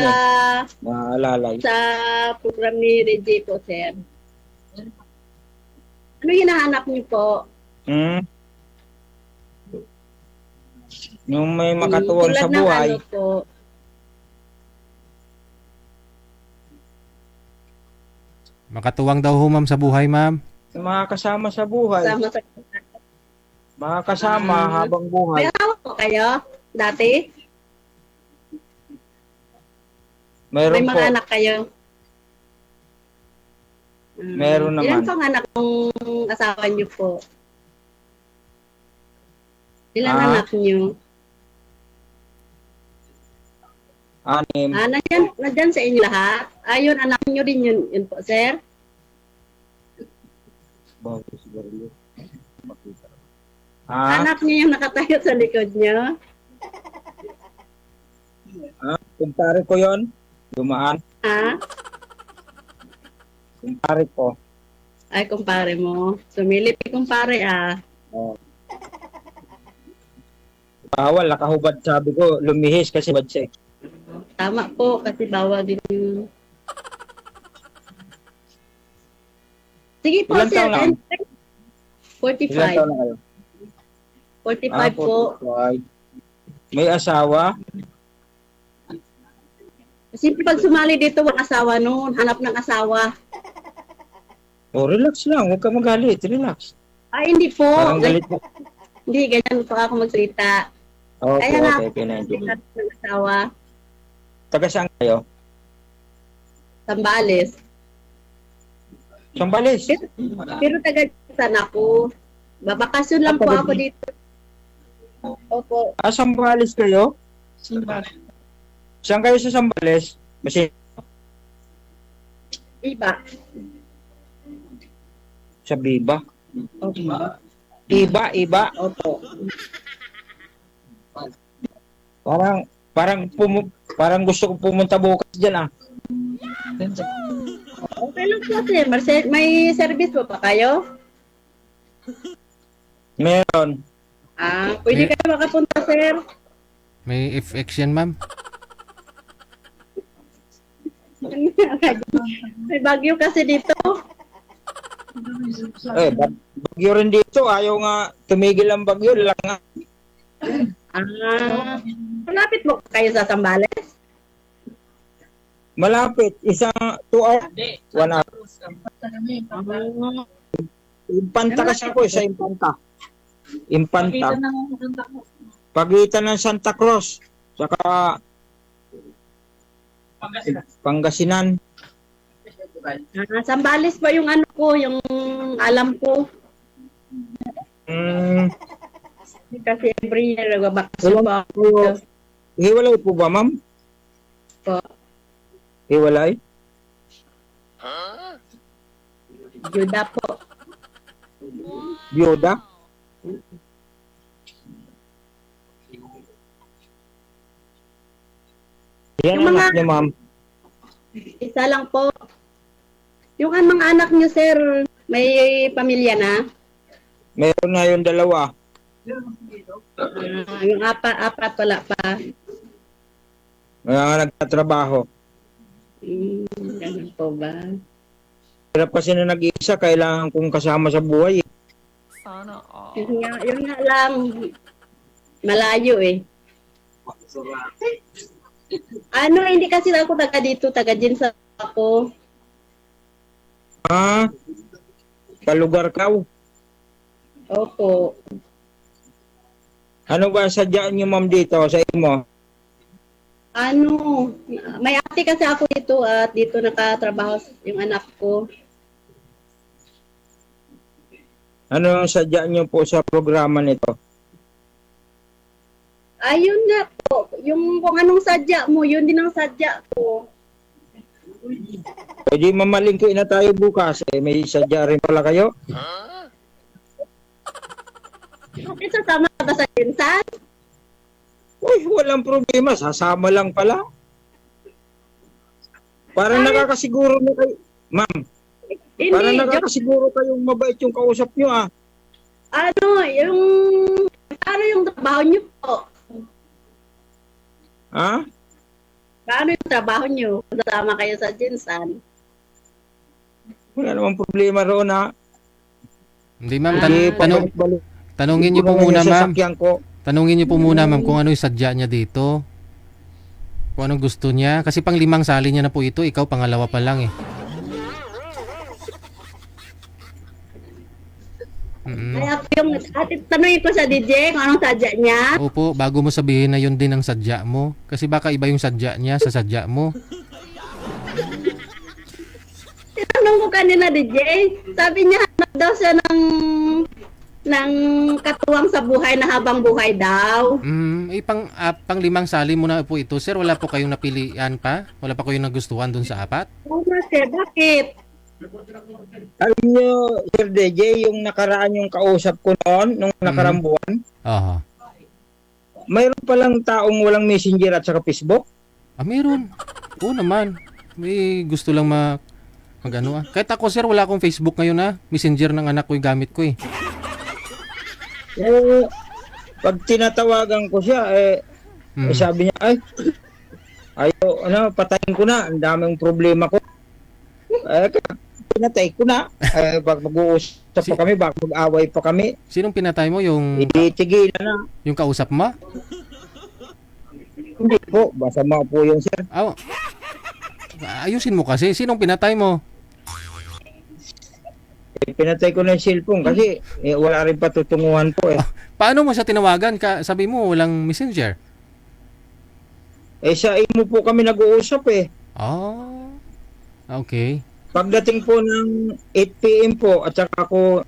E: Maalala.
D: sa program ni Reggie po, sir? Ano hinahanap niyo po?
E: Hmm? Yung may makatuwang
D: Tulad
E: sa
D: ng
E: buhay.
D: ano po,
C: Makatuwang daw ho, ma'am, sa buhay, ma'am.
E: Makakasama sa buhay.
D: sama sa...
E: Makakasama habang
D: May
E: buhay.
D: asawa po kayo dati?
E: Meron
D: May
E: po.
D: mga anak kayo?
E: Meron naman.
D: Ilan pong anak ng asawa niyo po? Ilan anak niyo?
E: 6.
D: Nandyan sa inyo lahat? Ayun, anak niyo din yun po, sir? Anak niyo yung nakatayo sa likod niyo?
E: Kumpare ko yon. Dumaan.
D: Ha?
E: Kumpare ko.
D: Ay, kumpare mo. Sumilip kumpare,
E: Bawal, nakahubad sabi ko. Lumihis kasi bad siya.
D: Tama po, kasi bawal din yun. Sige po,
E: Ilan
D: sir.
E: taon lang?
D: 45.
E: Ilan taon na kayo?
D: 45 po.
E: 45. May asawa?
D: Kasi pag sumali dito, walang asawa noon. Hanap ng asawa.
E: Relax lang. Huwag ka magalit. Relax.
D: Ay, hindi po.
E: Parang galit mo.
D: Hindi, ganyan po ako magsalita.
E: Okay,
D: Kaya nga,
E: okay.
D: hanap ng asawa.
E: Taga saan kayo?
D: Sambales.
E: Sambales.
D: Pero taga-san ako. Babakasyon lang po ako dito. Opo.
E: Sambales kayo? Saan kayo sa Sambales?
D: Iba.
E: Sa Biba?
D: Opo.
E: Iba.
D: Opo.
E: Parang gusto ko pumunta bukas dyan
D: Okay lang po, sir. May service po pa kayo?
E: Meron.
D: Pwede kayo makapunta, sir.
C: May FX yan, ma'am.
D: May bagyo kasi dito.
E: Bagyo rin dito. Ayaw nga tumigil ang bagyo. Lang nga.
D: Malapit mo kayo sa Sambales?
E: Malapit. 2 hours. 1 hour. Impanta kasi ako sa Impanta. Pagitan ng Santa Cruz. Saka Pangasinan.
D: Sambales pa yung ano ko, yung alam ko. Kasi every year nagbabakasyon po ako.
E: Hiwalay po ba, ma'am?
D: Po.
E: Hiwalay?
D: Juda po.
E: Byoda? Yan
D: Yung
E: anak
D: mga-
E: niya, ma'am.
D: Isa lang po. Yung mga anak niyo, sir, may pamilya na?
E: Meron na yung dalawa.
D: Yung apat wala pa.
E: Mga nagtatrabaho.
D: Ganun po ba?
E: Hirap kasi na nag-iisa, kailangan kong kasama sa buhay.
D: Yun nga lang, malayo eh. Hindi kasi ako taga dito, taga Jinsa ako.
E: Ah, kalugar ka.
D: Opo.
E: Ano ba sadyaan niyo, ma'am, dito sa imo?
D: May ate kasi ako dito at dito nakatrabaho yung anak ko.
E: Ano ang sadyaan niyo po sa programa nito?
D: Ayun nga po, yung kung anong sadya mo, yun din ang sadya ko.
E: Pwede mamalingki na tayo bukas. May sadya rin pala kayo.
D: Bakit sasama ka ba sa Jinsan?
E: Uy, walang problema. Sasama lang pala. Parang nakakasiguro na kayo. Ma'am, parang
D: Hindi,
E: nakakasiguro kayong mabait yung kausap nyo, ah.
D: yung trabaho niyo po?
E: Ha?
D: Paano yung trabaho niyo? Kasama kayo sa Jinsan?
E: Wala namang problema roon, ha.
C: Hindi ma'am,
E: Hindi,
C: tanungin niyo po muna ma'am.
E: Sasakyan ko.
C: Tanungin niyo po muna ma'am kung ano yung sadya niya dito. Kung anong gusto niya. Kasi pang 5 sali niya na po ito. Ikaw pangalawa pa lang eh.
D: Kaya po tanungin ko sa DJ kung anong sadya niya.
C: Opo, bago mo sabihin na yun din ang sadya mo. Kasi baka iba yung sadya niya sa sadya mo.
D: Tinanong ko kanina DJ, sabi niya hanap daw siya ng katuwang sa buhay na habang buhay daw.
C: Pang 5 sali mo na po ito. Sir, wala po kayong napilian pa? Wala pa kayong nagustuhan dun sa 4?
D: Oo nga sir, bakit?
E: Alam nyo, Sir DJ, yung nakaraan yung kausap ko noon, nung nakarang buwan,
C: Aha.
E: mayroon palang taong walang messenger at saka Facebook.
C: Meron. Oo naman. May gusto lang mag-ano ah. Kahit ako sir, wala akong Facebook ngayon ah. Messenger ng anak ko yung gamit ko eh.
E: Pag tinatawagan ko siya, sabi niya, patayin ko na, ang daming problema ko. Pinatay ko na. Pag mag-uusap pa kami, baka mag-away pa kami,
C: Sinong pinatay mo? Yung
E: itigilan na.
C: yung kausap mo?
E: Hindi po, basta mo po yun, sir.
C: Ayusin mo kasi. Sinong pinatay mo?
E: Pinatay ko na yung cellphone kasi wala rin patutunguhan po eh.
C: Paano mo siya tinawagan? Sabi mo walang messenger.
E: Sa imo po kami nag-uusap eh.
C: Okay.
E: Pagdating po ng 8 PM po at saka ako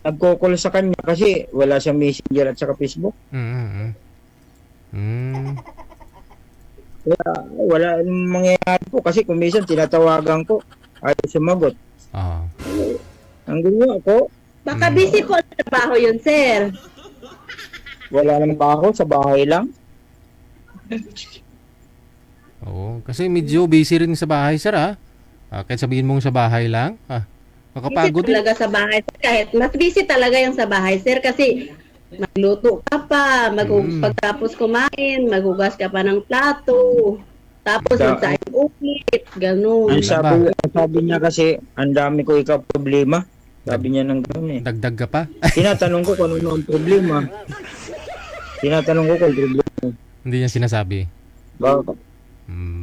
E: nagko-call sa kanya kasi wala siyang messenger at saka Facebook. Kaya wala nang mangyayari po kasi kung minsan tinatawagan ko ayaw sumagot. Ang gulo ako,
D: Baka busy po sa trabaho yun sir.
E: wala nang baho sa bahay lang.
C: Oo, kasi medyo busy rin sa bahay sir ah. Kahit sabihin mong sa bahay lang. Makapagod
D: Busy
C: din.
D: talaga sa bahay sir. Kahit mas busy talaga yung sa bahay sir kasi magluto ka pa, pagtapos kumain, maghugas ka pa ng plato. Tapos magsaing ulit, ganun.
E: Ang sabi niya kasi, ang dami ko ikaw problema. Sabi niya ng gano'n eh.
C: Dagdag ka pa?
E: Tinatanong ko kung ano ang problema. Tinatanong ko kung problema.
C: Hindi niya sinasabi.
E: Bakit?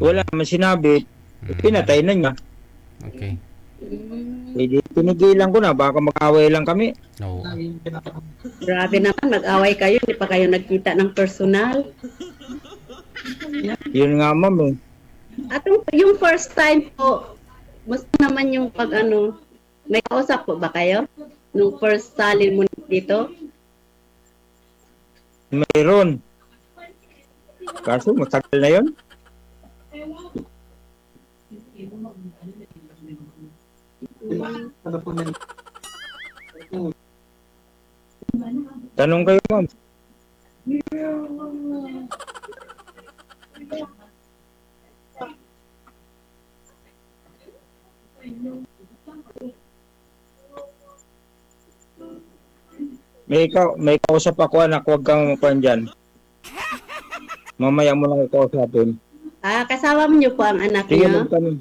E: Wala naman sinabi. Pinatay na niya.
C: Okay.
E: Tinigilan ko na. Baka mag-away lang kami.
C: Oo.
D: Grabe naman, mag-away kayo, hindi pa kayo nagkita ng personal.
E: Yun nga, ma'am eh.
D: At yung first time po, musta naman yung may kausap po ba kayo? Nung first salin mo dito?
E: Mayroon. Kaso matagal na yun. Tanong kayo, ma'am. May kausap ako, anak, huwag kang makuhan dyan. Mamaya mo lang ikausapin.
D: Kasama niyo po ang anak
E: Sige,
D: niyo?
E: magtanong.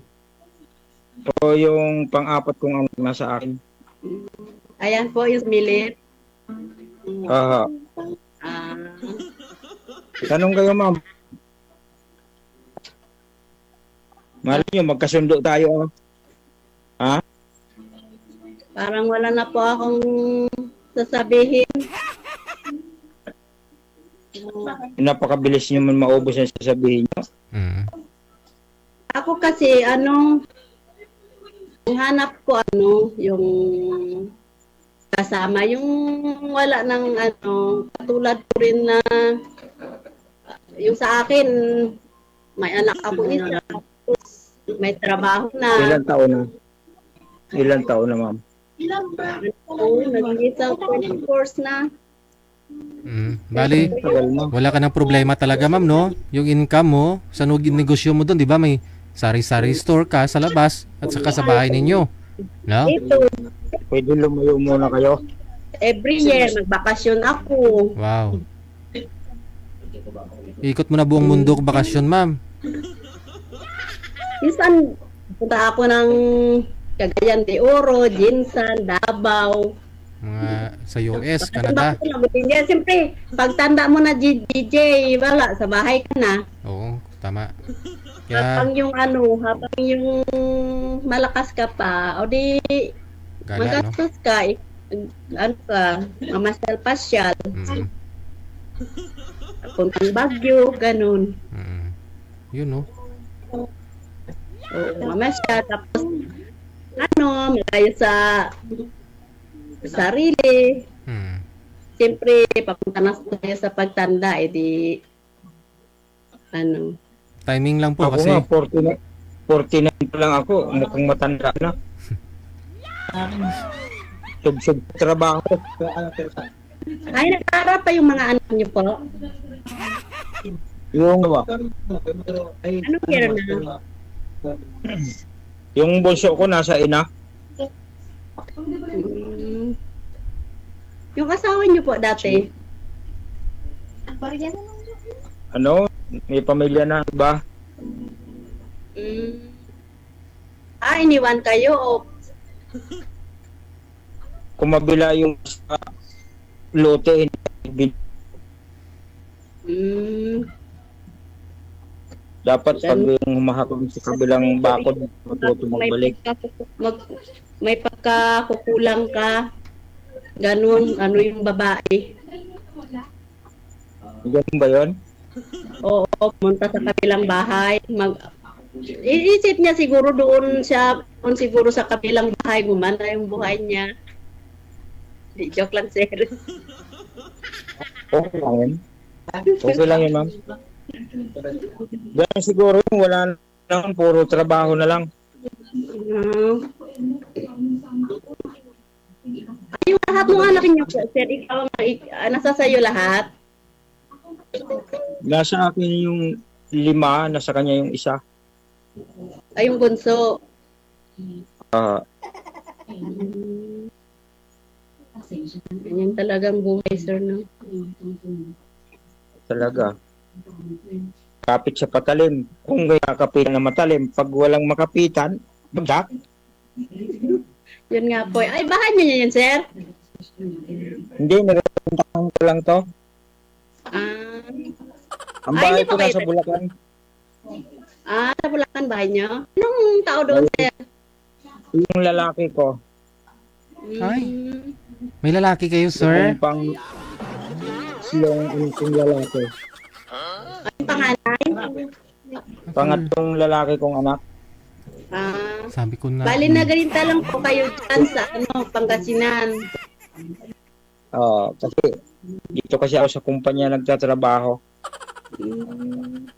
E: O yung pang-apat kong anak nasa akin.
D: Ayan po yung milit.
E: Ah,
D: Ah,
E: tanong kayo, ma'am. Mahal nyo, magkasundo tayo. Ha?
D: parang wala na po akong sasabihin.
E: Napakabilis nyo man maubos ang sasabihin nyo.
C: Mm.
D: Ako kasi, ang hanap ko, yung kasama, yung wala ng, katulad ko rin na, yung sa akin, may anak ako isa, tapos may trabaho na.
E: Ilang taon na? Ilang taon na, ma'am?
D: Nag-isa 20 course na.
C: Bali,
E: Tagal na.
C: wala ka ng problema talaga, ma'am, no? Yung income mo, sa negosyo mo doon, di ba? May sari-sari store ka sa labas at saka sa bahay ninyo. No?
D: Ito,
E: Pwede lumayo muna kayo.
D: every year, nagbakasyon ako.
C: Wow. Ikot mo na buong mundo kung bakasyon, ma'am.
D: Minsan, punta ako ng Cagayan de Oro, Jinsan, Davao.
C: Mga sa US, Canada.
D: Siyempre, pagtanda mo na DJ, wala, sa bahay ka na.
C: Oo, tama. Kaya,
D: Habang yung malakas ka pa, o di,
C: gala, no?
D: magastos ka, mamasyal pasyal,
C: Mm.
D: puntang Baguio, ganun.
C: Mm. Yun, no?
D: Oo, mamasyal, tapos, malayo sa sarili.
C: Mm.
D: Siyempre, papunta na tayo sa pagtanda, edi,
C: Timing lang po
E: Ako
C: kasi.
E: nga, 49 pa lang ako. Mukhang matanda na. Sub trabaho.
D: ay, nag-aaral pa yung mga anak niyo po.
E: Yung,
D: Anong year na?
E: yung bunso ko nasa ina.
D: Mm. Yung asawa niyo po dati?
E: Ano? May pamilya na ba?
D: Mm. Iniwan kayo o
E: Kumabila yung sa lote. Dapat pag yung humahakot sa kabilang bakod, matuto magbalik.
D: may pagkakukulang ka. Ganun, yung babae.
E: Ganun ba yun?
D: Oo, pumunta sa kabilang bahay. Iisip niya siguro doon siguro sa kabilang bahay, gumanda yung buhay niya. Joke lang, sir.
E: Okay lang yun. Okay lang yun, ma'am. Ganun siguro yung wala lang, puro trabaho na lang.
D: Yung lahat ng anak niyo po, sir, ikaw, nasa sayo lahat?
E: Nasa akin yung 5, nasa kanya yung 1.
D: Ay, yung bunso. Ganyan talagang buhay, sir, no?
E: Talaga. Kapit sa patalim. Kung kaya kapitan na matalim, pag walang makapitan, bagsak.
D: Yun nga po. Ay, bahay niyo yun, sir?
E: Hindi, nagpuntahan ko lang to. Ang
D: Ay,
E: bahay
D: hindi
E: ko
D: pa kayo-
E: nasa Bulacan.
D: Sa Bulacan bahay niyo? Anong tao doon, sir?
E: Yung lalaki ko,
C: Ay. May lalaki kayo, sir?
E: yung lalaki.
D: Ay, panganay?
E: Pangatlong lalaki kong anak.
C: Sabi ko na.
D: Bali na ganito lang po kayo dyan sa Pangasinan.
E: Kasi Dito kasi ako sa kumpanya nagtatrabaho.
D: Mm.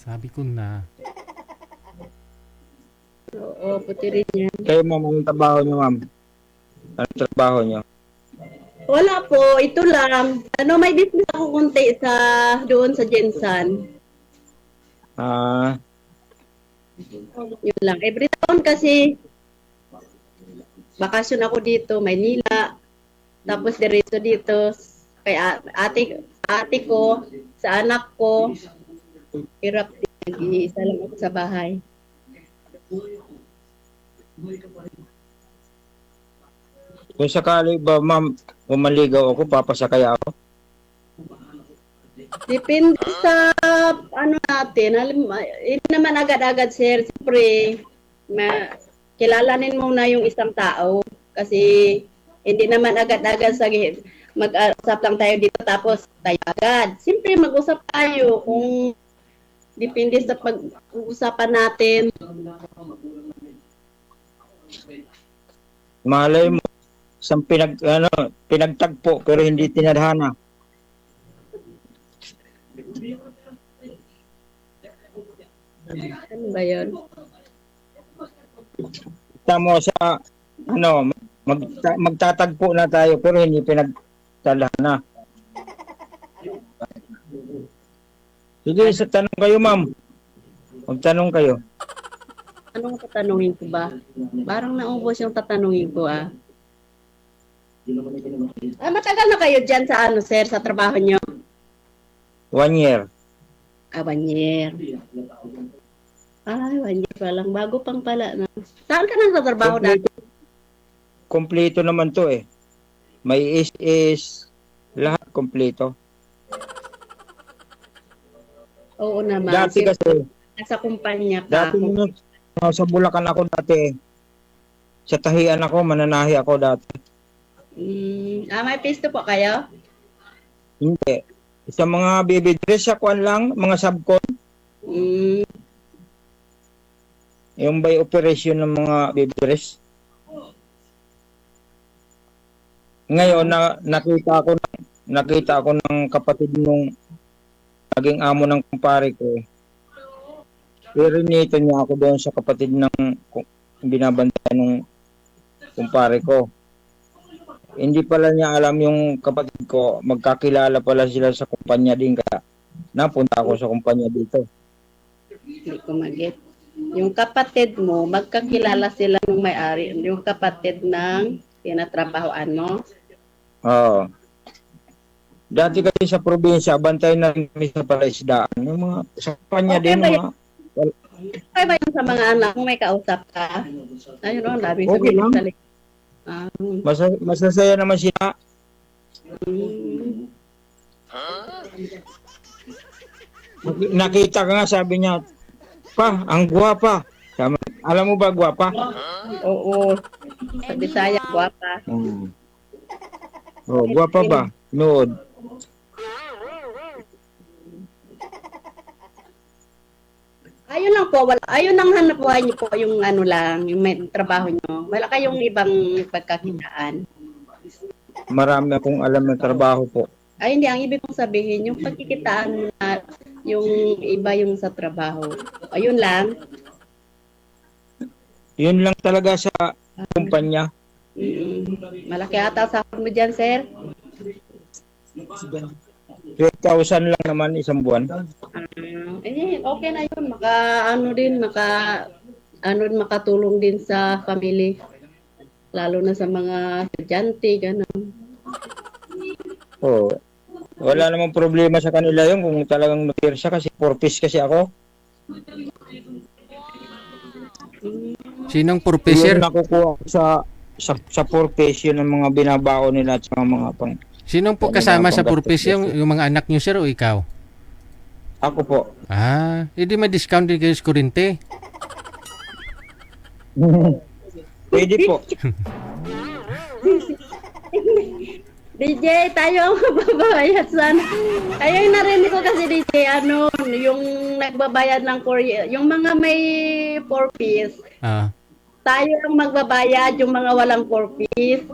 C: Sabi ko na.
D: Oo, puti rin yan.
E: Kayo ma'am, anong trabaho niyo ma'am? Anong trabaho niyo?
D: Wala po, ito lang. May business ako kunti doon sa Jensan.
E: Ah,
D: Yun lang. Every taon kasi, bakasyon ako dito, Maynila. Tapos diretso dito, kay ate ko, sa anak ko. Hirap din. Nag-iisa lang ako sa bahay.
E: kung sakali ba ma'am, kung maligaw ako, papasakay ako.
D: Depende sa natin. Hindi naman agad-agad, sir. Siyempre, kilalanin mo na yung isang tao. Kasi hindi naman agad-agad mag-usap lang tayo dito tapos tayo agad. Siyempre, mag-usap tayo kung depende sa pag-uusapan natin.
E: Malay mo, isang pinagtagpo pero hindi tinadhana.
D: Ano ba yun?
E: Tamo sa magtatagpo na tayo pero hindi pinagtadhana. Sige, sa tanong kayo ma'am. Magtanong kayo.
D: Anong tatanungin ko ba? Parang naubos yung tatanungin ko matagal na kayo dyan sa sir, sa trabaho nyo?
E: 1 year.
D: 1 year. 1 year pa lang. Bago pang pala. No? Saan ka nang tatrabaho dati?
E: Kompleto naman to eh. May is lahat kompleto.
D: Oo naman.
E: Dati kasi,
D: Nasa kumpanya ka.
E: dati sa Bulacan ako dati. Sa Tahian ako, mananahi ako dati.
D: May pisto po kayo?
E: Hindi. Sa mga baby dress, sakuan lang, mga subcon.
D: Mm,
E: Yung by operation ng mga baby dress. Ngayon, nakita ako ng kapatid nung naging amo ng kumpare ko. Irinito niya ako doon sa kapatid ng binabantayan ng kumpare ko. Hindi pala niya alam yung kapatid ko, magkakilala pala sila sa kumpanya din kaya napunta ako sa kumpanya dito.
D: hindi ko mag-get. Yung kapatid mo, magkakilala sila nung may-ari. Yung kapatid ng tinatrabahoan mo.
E: Oo. Dati kasi sa probinsya, bantay na rin kami sa palaisdaan. Yung mga sa kumpanya
D: Okay
E: din,
D: ba
E: mga
D: Kaya ba yung sa mga anak kung may kausap ka? Ayun o, daming
E: Okay
D: sabihin
E: lang.
D: sa likod.
E: masasaya naman sila.
D: Mm.
E: Nakita ka nga, sabi niya, pa, ang gwapa. Alam mo ba gwapa?
D: Oo. Sa Bisaya, guwapa.
E: Oh, gwapa ba? Nood.
D: Ayun lang po, ayun ang hanap buhay niyo po, yung yung may trabaho niyo. Wala kayong ibang pagkakitaan.
E: Marami akong alam na trabaho po.
D: Ay, hindi. Ang ibig kong sabihin, yung pagkikitaan mo na yung iba yung sa trabaho. Ayun lang.
E: Yun lang talaga sa kumpanya.
D: Malaki ata sa mo dyan, sir.
E: 12,000 lang naman isang buwan.
D: Okay na yun. Makatulong din sa family. Lalo na sa mga estudyante, gano'n.
E: Oh. Wala namang problema sa kanila yun kung talagang matirsa kasi 4-piece kasi ako.
C: Sinong professor?
E: Yun nakukuha ko sa 4-piece yun ang mga binabao nila at sa mga pang...
C: Sinong po kasama sa professor? Yung mga anak niyo, sir, o ikaw?
E: Ako po.
C: Hindi may discount din kayo sa kurente.
E: Pwede po.
D: DJ, tayo ang magbabayad sana. Ayun, narinig ko kasi DJ, yung nagbabayad ng yung mga may 4-piece, tayo ang magbabayad, yung mga walang purpose.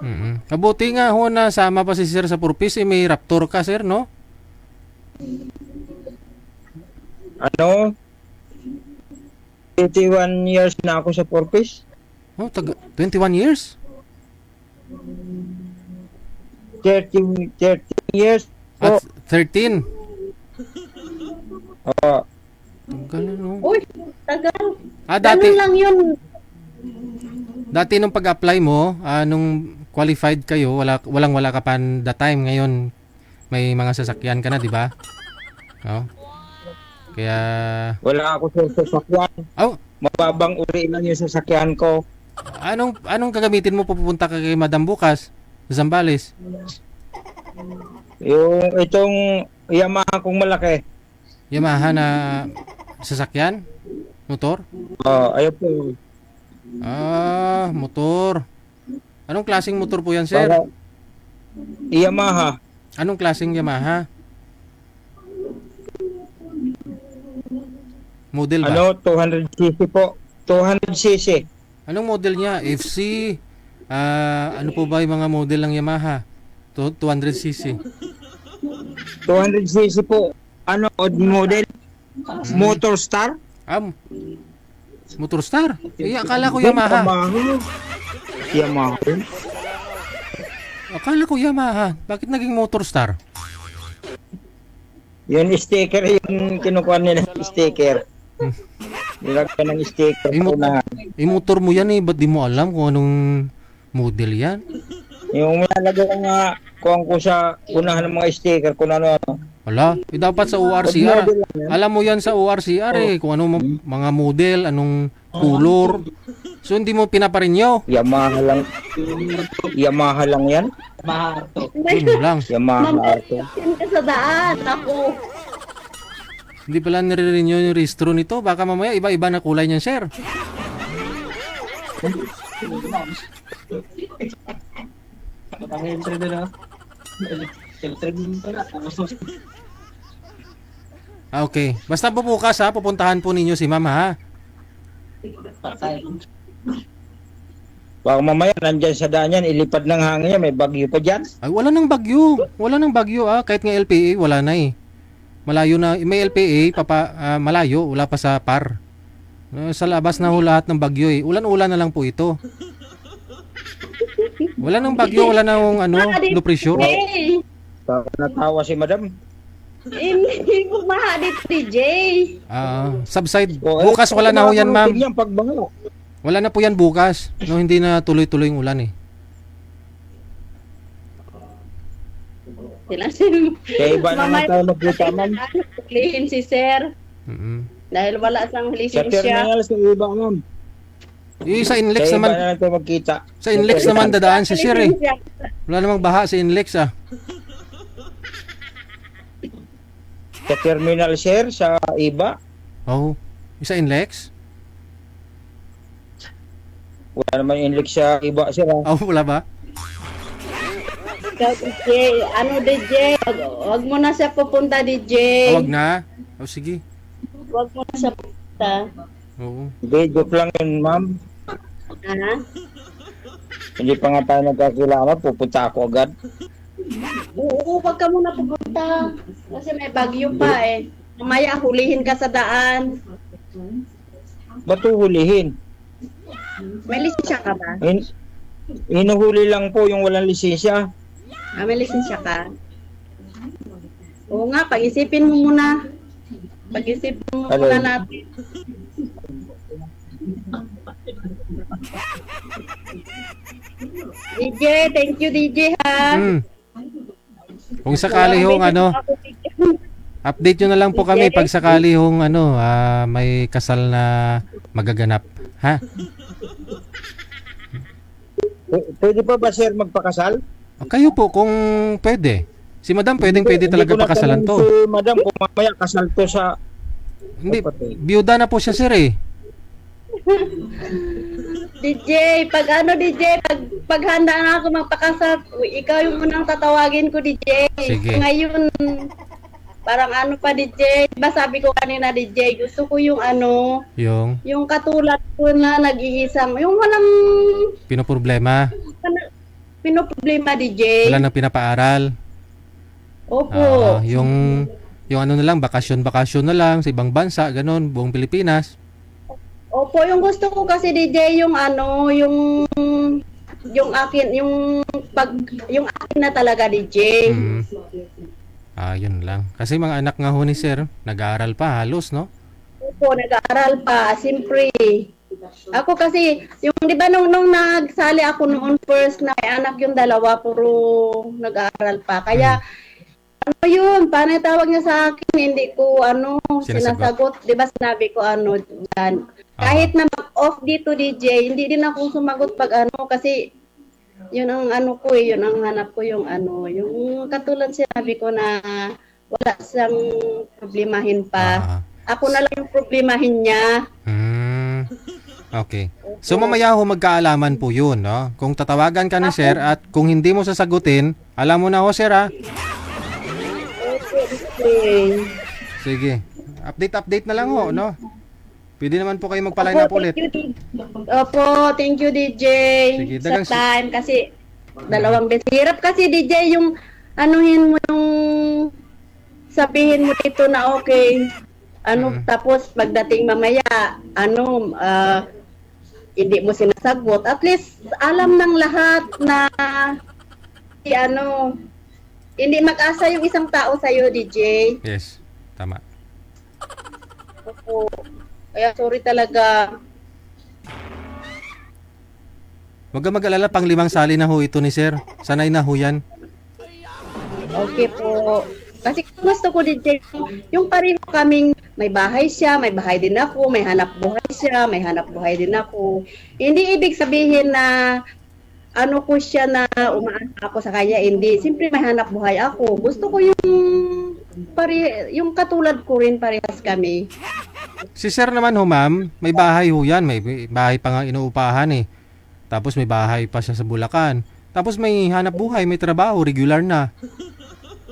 C: Mabuti nga ho na sama pa si sir sa purpose, may Raptor ka sir, no?
E: Ano? 21 years na ako sa purpose.
C: Oh, 21 years?
E: 30 years po.
C: At 13.
E: Oo.
C: Tagal, no?
D: Uy, tagal.
C: Dati,
D: Ganun lang yun.
C: dati nung pag-apply mo, nung qualified kayo, wala ka pa the time. Ngayon, may mga sasakyan ka na, di ba? No? Kaya,
E: Wala ako sa sasakyan.
C: oh,
E: Mababang uri lang yung sasakyan ko.
C: anong gagamitin mo pupunta ka kay Madam bukas? Sa Zambales?
E: Yung itong Yamaha kong malaki.
C: Yamaha na sasakyan? Motor?
E: Ayun po.
C: Motor. Anong klaseng motor po yan, sir?
E: Para Yamaha.
C: Anong klaseng Yamaha? Model ba?
E: Ano? 200cc po. 200cc.
C: Anong model niya? FC? Ano po ba yung mga model ng Yamaha? 200cc.
E: 200cc po. Ano? Odd model? Motor Star?
C: Motor Star? Akala ko Yamaha.
E: Yamaha.
C: Akala ko Yamaha. Bakit naging Motor Star?
E: Yung sticker, yung kinukuha nila sticker. Nilagyan ng sticker po na.
C: Motor mo yan eh. Ba't di mo alam kung anong model yan?
E: Yung nilalagay ko nga, kuha ko sa unahan ng mga sticker kung ano-ano.
C: Wala. Dapat sa ORCR. Alam mo yan sa ORCR eh. Kung ano mga model, anong color. So hindi mo pinaparinyo.
E: Yamaha lang. Yamaha lang yan.
C: Yun lang.
E: Yamaha.
D: Yan ka sa daan. Ako.
C: Hindi pala nire-renew yung registro nito. Baka mamaya iba-iba na kulay niyan, sir. Okay. Basta po bukas ha, pupuntahan po ninyo si mama ha.
E: Baka mamaya nandyan sa daan yan, ilipad ng hangin yan, may bagyo pa dyan.
C: Ay, wala nang bagyo. Wala nang bagyo ah. Kahit nga LPA, wala na eh. Malayo na. May LPA, malayo. Wala pa sa PAR. Sa labas na ho lahat ng bagyo eh. Ulan-ulan na lang po ito. Wala nang bagyo, wala nang low pressure.
D: Hey,
E: Natawa si madam.
D: hindi ko mahadit si Jay.
C: Subside. Bukas wala na ho yan, ma'am.
E: Yan, pagbango.
C: Wala na po yan bukas. No, hindi na tuloy-tuloy yung ulan eh.
D: Sila si
E: Kaya iba naman tayo magkita, ma'am.
D: Hulihin si Sir. Dahil wala siyang
E: Sa
D: lisensya.
E: terminal sa iba, ma'am.
C: Sa Inlex
E: Kaya iba
C: naman.
E: naman tayo magkita.
C: Sa Inlex naman dadaan si Sir eh. Wala namang baha sa Inlex ah.
E: Sa terminal, sir, sa iba.
C: Oh, sa Inlex?
E: Wala naman inlik sa iba, sir.
C: Oh, wala ba?
D: DJ, DJ? Wag mo na siya pupunta, DJ.
C: Wag na. Oh, sige.
D: Wag mo na siya pupunta.
C: Oo.
E: Hindi, joke lang yun, ma'am.
D: Ha?
E: Hindi pa nga tayo nagkakilala, pupunta ako agad.
D: Oo, wag ka muna pupunta. Kasi may bagyo pa eh. Mamaya hulihin ka sa daan.
E: Ba't huhulihin?
D: May lisensya ka ba?
E: Hinuhuli lang po yung walang lisensya.
D: May lisensya ka? Oo nga, pag-isipin mo muna. Pag-isipin mo muna natin. DJ, thank you DJ ha.
C: Kung sakali hong update nyo na lang po kami pag sakali hong may kasal na magaganap. Ha?
E: Pwede pa ba, sir, magpakasal?
C: Kayo po kung pwede. Si Madam pwede talaga pakasalan to.
E: Si Madam, kung mamaya kasal to sa...
C: Hindi, biyuda na po siya sir eh.
D: DJ, pag handa na ako magpakasal, ikaw yung unang tatawagin ko DJ.
C: Sige.
D: Ngayon, Parang ano pa DJ, diba sabi ko kanina DJ, gusto ko yung ano, yung katulad ko na nag-iisang, yung walang
C: pinoproblema.
D: pinoproblema DJ.
C: Wala nang pinapaaral.
D: Opo.
C: Yung ano na lang, bakasyon na lang sa ibang bansa, ganun, buong Pilipinas.
D: Opo, yung gusto ko kasi DJ, yung ano, yung akin, yung akin na talaga DJ.
C: Yun lang. Kasi mga anak nga ho ni sir, nag-aaral pa halos, no?
D: Opo, nag-aaral pa, siyempre. Ako kasi, yung di ba nung nagsali ako noon first na may anak yung dalawa, puro nag-aaral pa. Kaya, ano yun, paano tawag niya sa akin, hindi ko sinasagot. Di ba sinabi ko yan. Kahit na mag-off dito DJ, hindi din ako sumagot pag kasi yun ang yun ang hanap ko yung yung katulad sinabi ko na wala siyang problemahin pa. Ako na lang yung problemahin niya.
C: Okay. So mamaya ho magkaalaman po yun, no? Kung tatawagan ka ni sir at kung hindi mo sasagutin, alam mo na ho sir, ha?
D: Okay.
C: Sige. Update na lang ho, no? Pwede naman po kayo magpa-line up ulit.
D: Opo, thank you DJ.
C: Sige,
D: sa time kasi dalawang beses. Hirap kasi DJ yung anuhin mo yung sabihin mo dito na okay. Tapos pagdating mamaya, hindi mo sinasagot. At least alam ng lahat na hindi mag-asa yung isang tao sa'yo, DJ.
C: Yes, tama.
D: Opo. Kaya sorry talaga.
C: Huwag ka mag-alala, pang 5 sali na ho ito ni sir. Sanay na ho yan.
D: Okay po. Kasi gusto ko DJ, yung pareho kaming may bahay siya, may bahay din ako, may hanap buhay siya, may hanap buhay din ako. Hindi ibig sabihin na ko siya na umaasa ako sa kanya, hindi. Siyempre may hanap buhay ako. Gusto ko yung katulad ko rin, parehas kami.
C: Si sir naman ho ma'am, may bahay ho yan. May bahay pa nga inuupahan eh. Tapos may bahay pa siya sa Bulacan. Tapos may hanap buhay, may trabaho, regular na.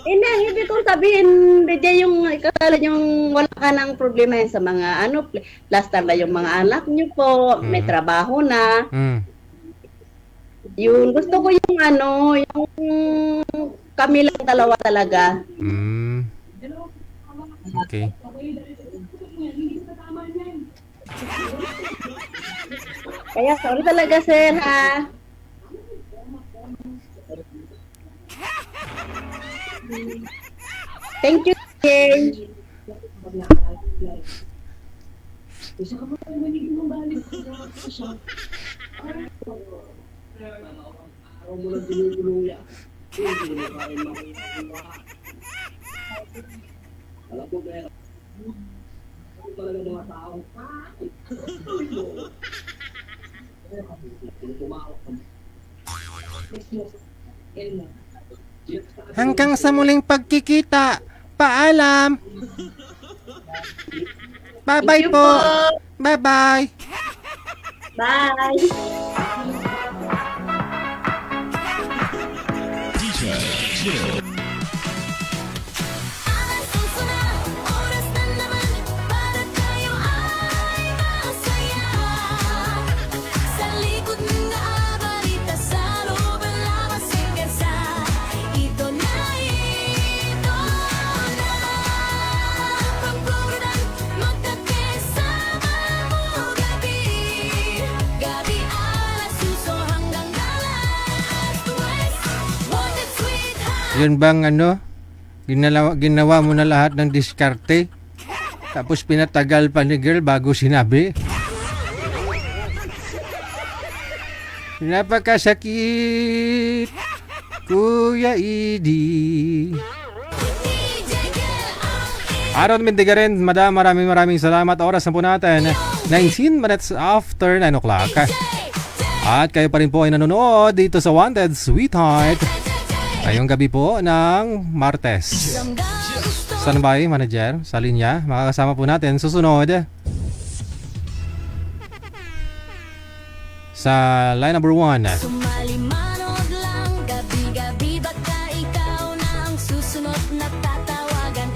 D: Hindi, ibig kong sabihin, DJ, yung katulad yung wala ka ng problema yun sa mga last time na yung mga anak niyo po, may trabaho na. Yun, gusto ko yung yung kami lang dalawa talaga.
C: Okay.
D: Kaya sorry talaga sir ha. Thank you, Jay.
C: Hanggang sa muling pagkikita. Paalam. Bye-bye po. Bye-bye.
D: Bye.
A: DJ Chill.
B: Oras na naman para tayo ay masaya. Sa likod ng balita sa loob ng lakas hanggang sa ito na. Pagpulutan magkakasama mo gabi. Gabi alas suso hanggang alas 2. Wanted sweetheart.
C: Yun bang ginawa mo na lahat ng diskarte? Tapos pinatagal pa ni girl bago sinabi? Napakasakit, Kuya Edie. Aaron Mindigarin, madam, maraming salamat. Oras na po natin, 19 minutes after 9 o'clock. At kayo pa rin po ay nanonood dito sa Wanted Sweetheart ngayong gabi po ng Martes. Standby, manager, sa linya. Makakasama po natin susunod sa line number 1.
B: Sumalimanod lang gabi-gabi baka ikaw na ang susunod na tatawagan.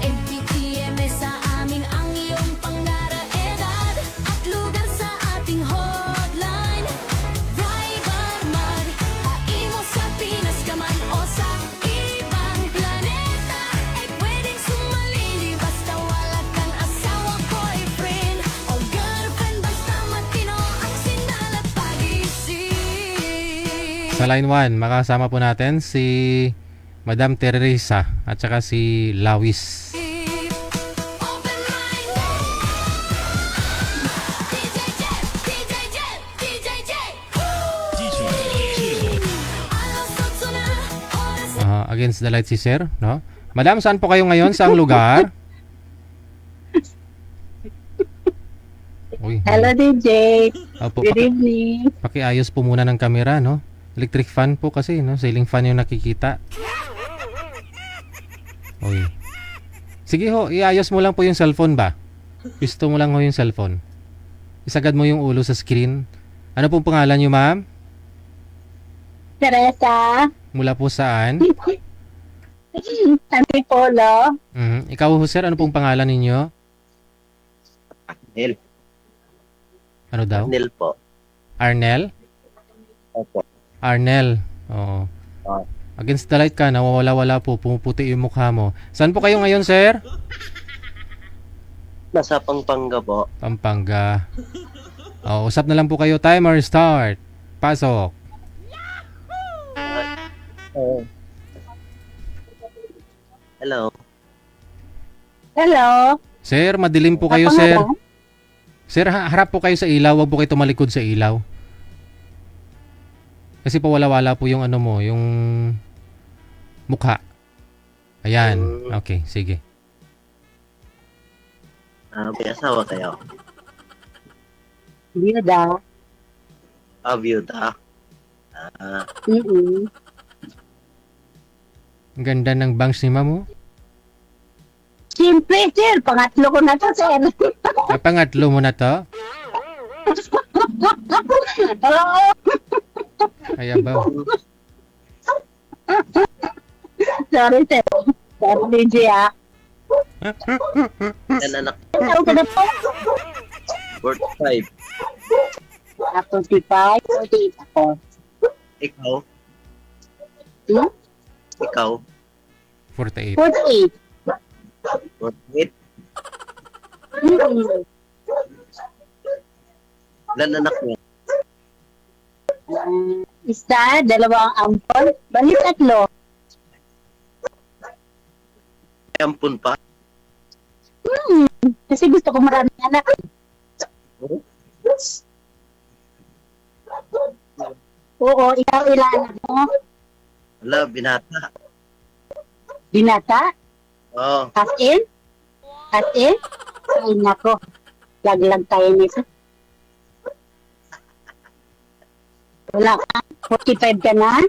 C: Sa line 1, makasama po natin si Madam Teresa at saka si Lawis.
B: Open mind. DJ Jet, DJ Jet, DJ Jet.
A: DJ Jill.
B: Alas 8 na, oras
C: Against the light si Sir, no? Madam, saan po kayo ngayon? Saang lugar? Uy,
F: Hello, DJ.
C: Opo,
F: Good evening.
C: pakiayos po muna ng camera, no? Electric fan po kasi, no? Ceiling fan yung nakikita. Uy. Sige ho, iayos mo lang po yung cellphone ba? Gusto mo lang ho yung cellphone. Isagad mo yung ulo sa screen. Ano pong pangalan niyo, ma'am?
F: Teresa.
C: Mula po saan?
F: Antipolo.
C: Ikaw ho, sir, ano pong pangalan ninyo?
E: Nil.
C: Ano daw?
E: Nil po.
C: Arnel?
E: Opo.
C: Arnel. Oo. Against the light ka, nawawala-wala po, pumuputi yung mukha mo. Saan po kayo ngayon, sir?
G: Nasa Pampanga po.
C: Pampanga. Usap na lang po kayo. Timer start. Pasok.
G: Hello.
F: Hello.
C: Sir, madilim po kayo,
F: Ako
C: sir.
F: nga ba?
C: Sir, harap po kayo sa ilaw. Huwag po kayo tumalikod sa ilaw. Kasi po wala-wala po yung ano mo, yung mukha. Ayan. Okay, sige.
G: May asawa kayo?
F: Biyuda.
G: Byuda.
F: Mm-mm.
C: Ang ganda ng bangs ni ma'am, oh.
F: Siyempre, sir. Pangatlo ko na to, sir.
C: Pangatlo mo na to.
F: Oo.
C: Kaya ba?
F: Sorry, sir. Sorry, DJ, ah.
G: Yan anak,
F: Ano ka na po?
G: 45.
F: 45, 48 ako.
G: Ikaw?
F: Hmm?
G: Ikaw?
C: 48.
F: 48.
G: 48?
F: Mm-mm.
G: Ilan anak mo?
F: Isa, dalawang ampon. Balik tatlo.
G: May ampun pa?
F: Kasi gusto ko maraming anak. Oo, ikaw ilan anak mo?
G: Wala, binata.
F: Binata?
G: Oo.
F: As in? As in? Ay, nako. Laglag tayo nito. Wala ka? 45 ka na?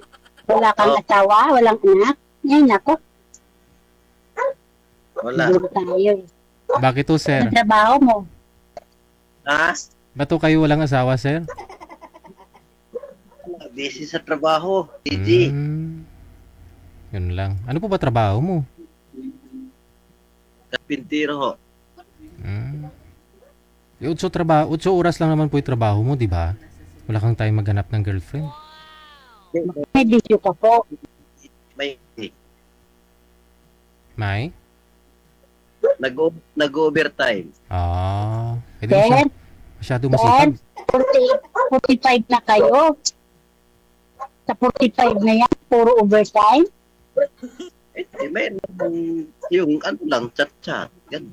F: Wala kang
G: Oh.
F: asawa? Walang anak? Ay, nako.
G: Wala.
F: Siguro tayo.
C: Bakit to, sir?
F: Ang trabaho mo?
G: Ha?
C: Ba't to kayo walang asawa, sir?
G: Busy sa trabaho. DJ.
C: Yun lang. Ano po ba trabaho mo?
G: Kapintiro ho.
C: Utso oras lang naman po yung trabaho mo, di ba? Wala kang time maghanap ng girlfriend.
F: May bisyo ka po.
G: May
C: May?
G: nag-overtime.
C: Pwede
F: Sir,
C: masyado masipag.
F: 45 na kayo. Sa 45 na yan, puro overtime.
G: May yung ano lang, chat-chat. Ganun.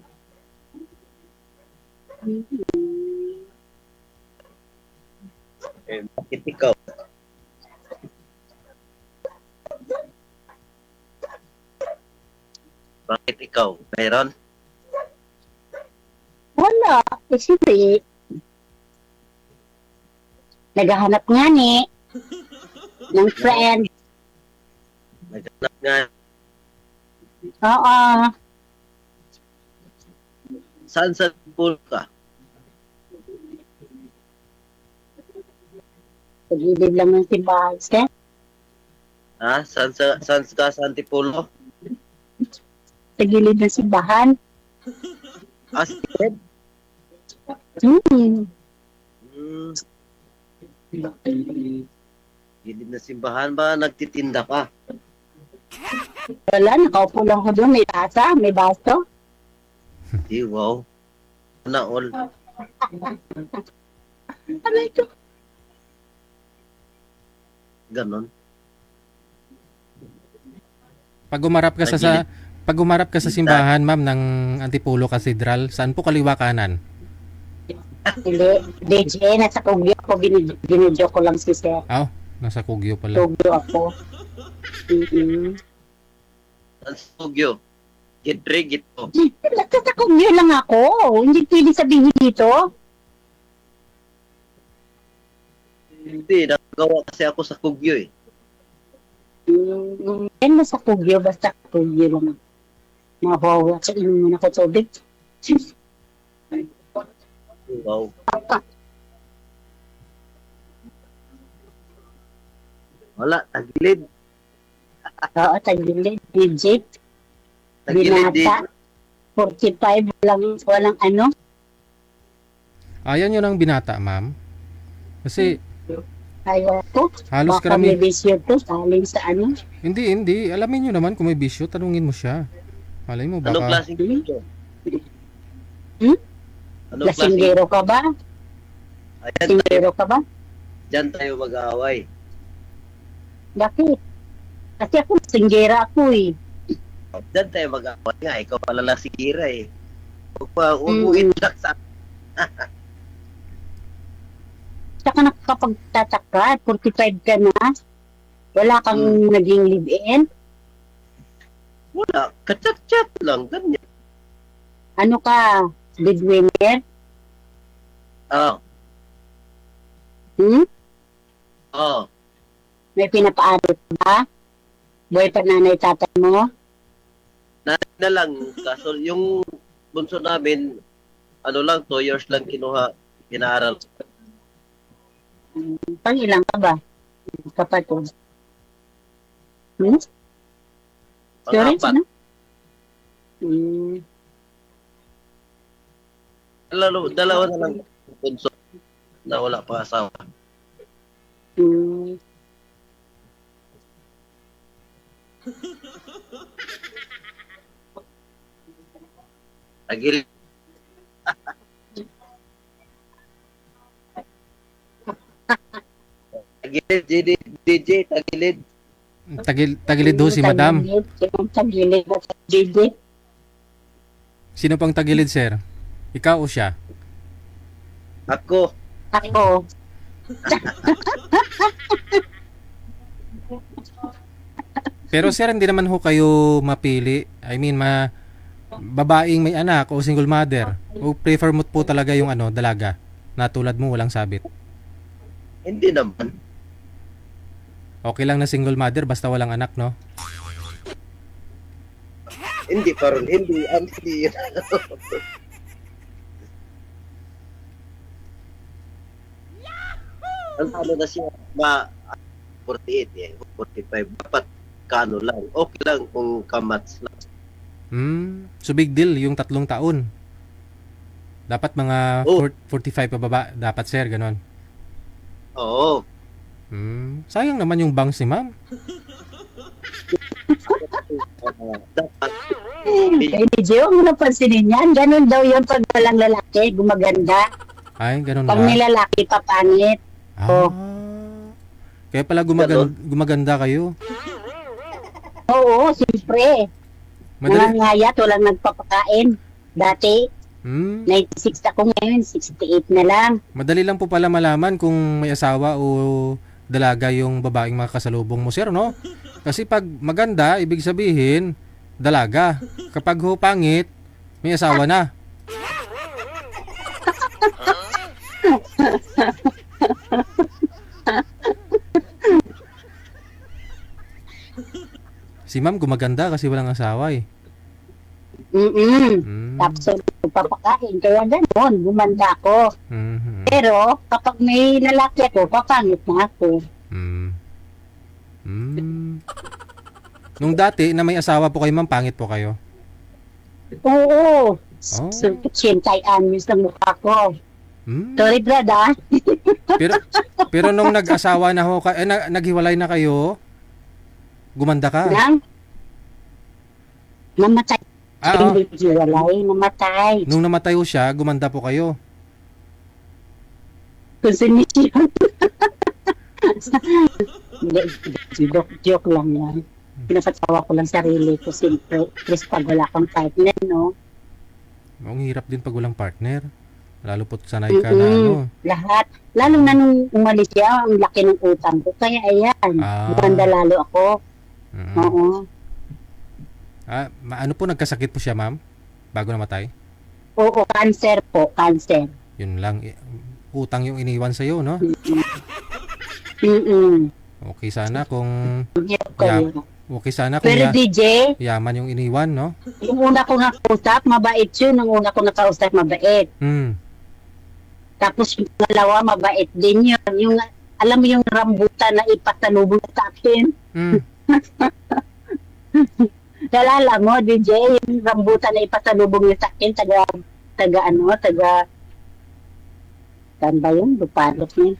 G: Bakit ikaw? Bakit ikaw? Mayroon?
F: Wala. Kasi naghahanap nga ni ng friend.
G: Naghanap nga.
F: Oo.
G: Saan sa pool ka?
F: Sa gilid lang ng simbahan. Sir,
G: Ha? Saan ka sa Antipolo?
F: sa gilid ng simbahan.
G: Asted?
F: Hmm.
G: Gilid na simbahan ba? Nagtitinda ka?
F: Wala, nakaupo lang ko doon. May tasa, may baso.
G: Di, wow. Na all.
F: Ano ito?
G: ganon.
C: Pag umarap ka sa simbahan, ma'am, ng Antipolo Cathedral, saan po kaliwa kanan?
F: Hindi, DJ, nasa Kugyo ako, binidyo ko lang si Sir.
C: Nasa Kugyo pala.
F: Kugyo ako. Mm-mm.
G: Ang Sugyo. Git po.
F: Nasa Kugyo lang ako. Hindi pwede sabihin dito.
G: Hindi, nagawa kasi ako sa Kugyo eh.
F: Yan nasa Kugyo, basta Kugyo lang. Mahawa sa inyo muna ko tubig.
G: Wow. Wala, tagilid.
F: Oo, tagilid, legit.
G: Tagilid din.
F: Binata. 45 walang ano.
C: Ayan yun ang binata, ma'am. Kasi
F: Ayaw ko.
C: halos
F: Baka may
C: karami...
F: bisyo to, saling sa ano.
C: Hindi. Alamin nyo naman kung may bisyo, tanungin mo siya. Malay mo,
G: Anong
C: baka...
G: klaseng video?
F: Hmm?
G: Anong klaseng?
F: Lasinggero ka ba?
G: Ayan,
F: Lasinggero ka ba?
G: dyan tayo mag-aaway.
F: Bakit? Kasi ako lasinggera ako eh.
G: Dyan tayo mag-aaway nga. Ikaw pala lasikira eh. Huwag pa, umuin lang sa...
F: Saka nakakapagtataka, 45 ka na. Wala kang naging live-in.
G: Wala. Kachat-chat lang. Ganyan.
F: Ano ka? Breadwinner?
G: Oo.
F: Hmm?
G: Oo.
F: May pinapaaral ka ba? Buhay pa nanay tatay mo?
G: Na lang. Kaso yung bunso namin, 2 years lang pinaaral.
F: Pang ilang ka ba? Kapatid. Hmm? Sorry,
G: Pang-apat.
F: ano? Hmm.
G: Dalawa na lang bunso na wala pa asawa.
F: Hmm.
G: Tagilid. Tagilid, DJ, tagilid.
C: Tagilid ho si madam.
F: Sinong tagilid na sa JJ?
C: Sino pang tagilid, sir? Ikaw o siya?
G: Ako,
F: Ako.
C: Pero sir, hindi naman ho kayo mapili. I mean, babaeng may anak o single mother. O prefer mo po talaga yung dalaga na tulad mo walang sabit.
G: hindi naman.
C: Okay lang na single mother basta walang anak, no?
G: Hindi pa rin. Hindi yun. Ang ano na siya, 48 eh, 45. Dapat kano lang. Okay lang kung kamats lang.
C: So big deal yung 3 taon. Dapat mga 45 pa baba, dapat sir, ganon.
G: Oo.
C: Sayang naman yung bangs ni ma'am.
G: Dapat.
F: Kaya DJ, huwag mo napansinin yan. Ganun daw yun pag walang lalaki, gumaganda.
C: Ay, ganon
F: Pag
C: ba?
F: may lalaki, papangit.
C: Kaya pala gumaganda kayo.
F: Oo, siyempre.
C: Madali,
F: Nangangayat, walang nagpapakain. Dati, 96 ako ngayon, 68 na lang.
C: madali lang po pala malaman kung may asawa o dalaga yung babaeng makakasalubong mo, sir, no? Kasi pag maganda, ibig sabihin, dalaga. Kapag ho pangit, may asawa na. Si ma'am gumaganda kasi walang asawa eh.
F: Tapos, papakain. Kaya gano'n, gumanda ako. Pero, kapag may lalaki ako, papangit na ako.
C: Nung dati na may asawa po kayo, ma'am, pangit po kayo.
F: Oo.
C: Oh.
F: 80 anos ng mukha ko.
C: Hmm.
F: Sorry, Brad, ah.
C: Pero nung nag-asawa na ho, naghiwalay na kayo, gumanda ka.
F: Namatay.
C: Oo.
F: Hindi hiwalay, namatay.
C: Nung namatay ho siya, gumanda po kayo.
F: Kung sinisyon. Hindi, joke lang yan. Pinapatawa ko lang sarili ko. Siyempre, Chris, pag wala kang partner, no?
C: Ang hirap din pag walang partner. Lalo po't sanay ka na ano.
F: Lahat. Lalo na nung umalis siya, ang laki ng utang ko. Kaya ayan, maganda lalo ako.
C: Mm.
F: Oo.
C: Ano po, nagkasakit po siya, ma'am? Bago namatay?
F: Oo, cancer po, cancer.
C: Yun lang. Utang yung iniwan sa'yo, no? Okay sana kung...
F: Hirap kayo.
C: Okay sana kung
F: Pero DJ,
C: yaman yung iniwan, no?
F: yung una ko nakausap, mabait yun. Yung una ko nakausap, mabait. Tapos yung dalawa, mabait din yun. Yung, alam mo yung rambutan na ipatalubong sa akin? Nalala mo, DJ, yung rambutan na ipatalubong niya sa akin, saan ba yun? Lupalot niya.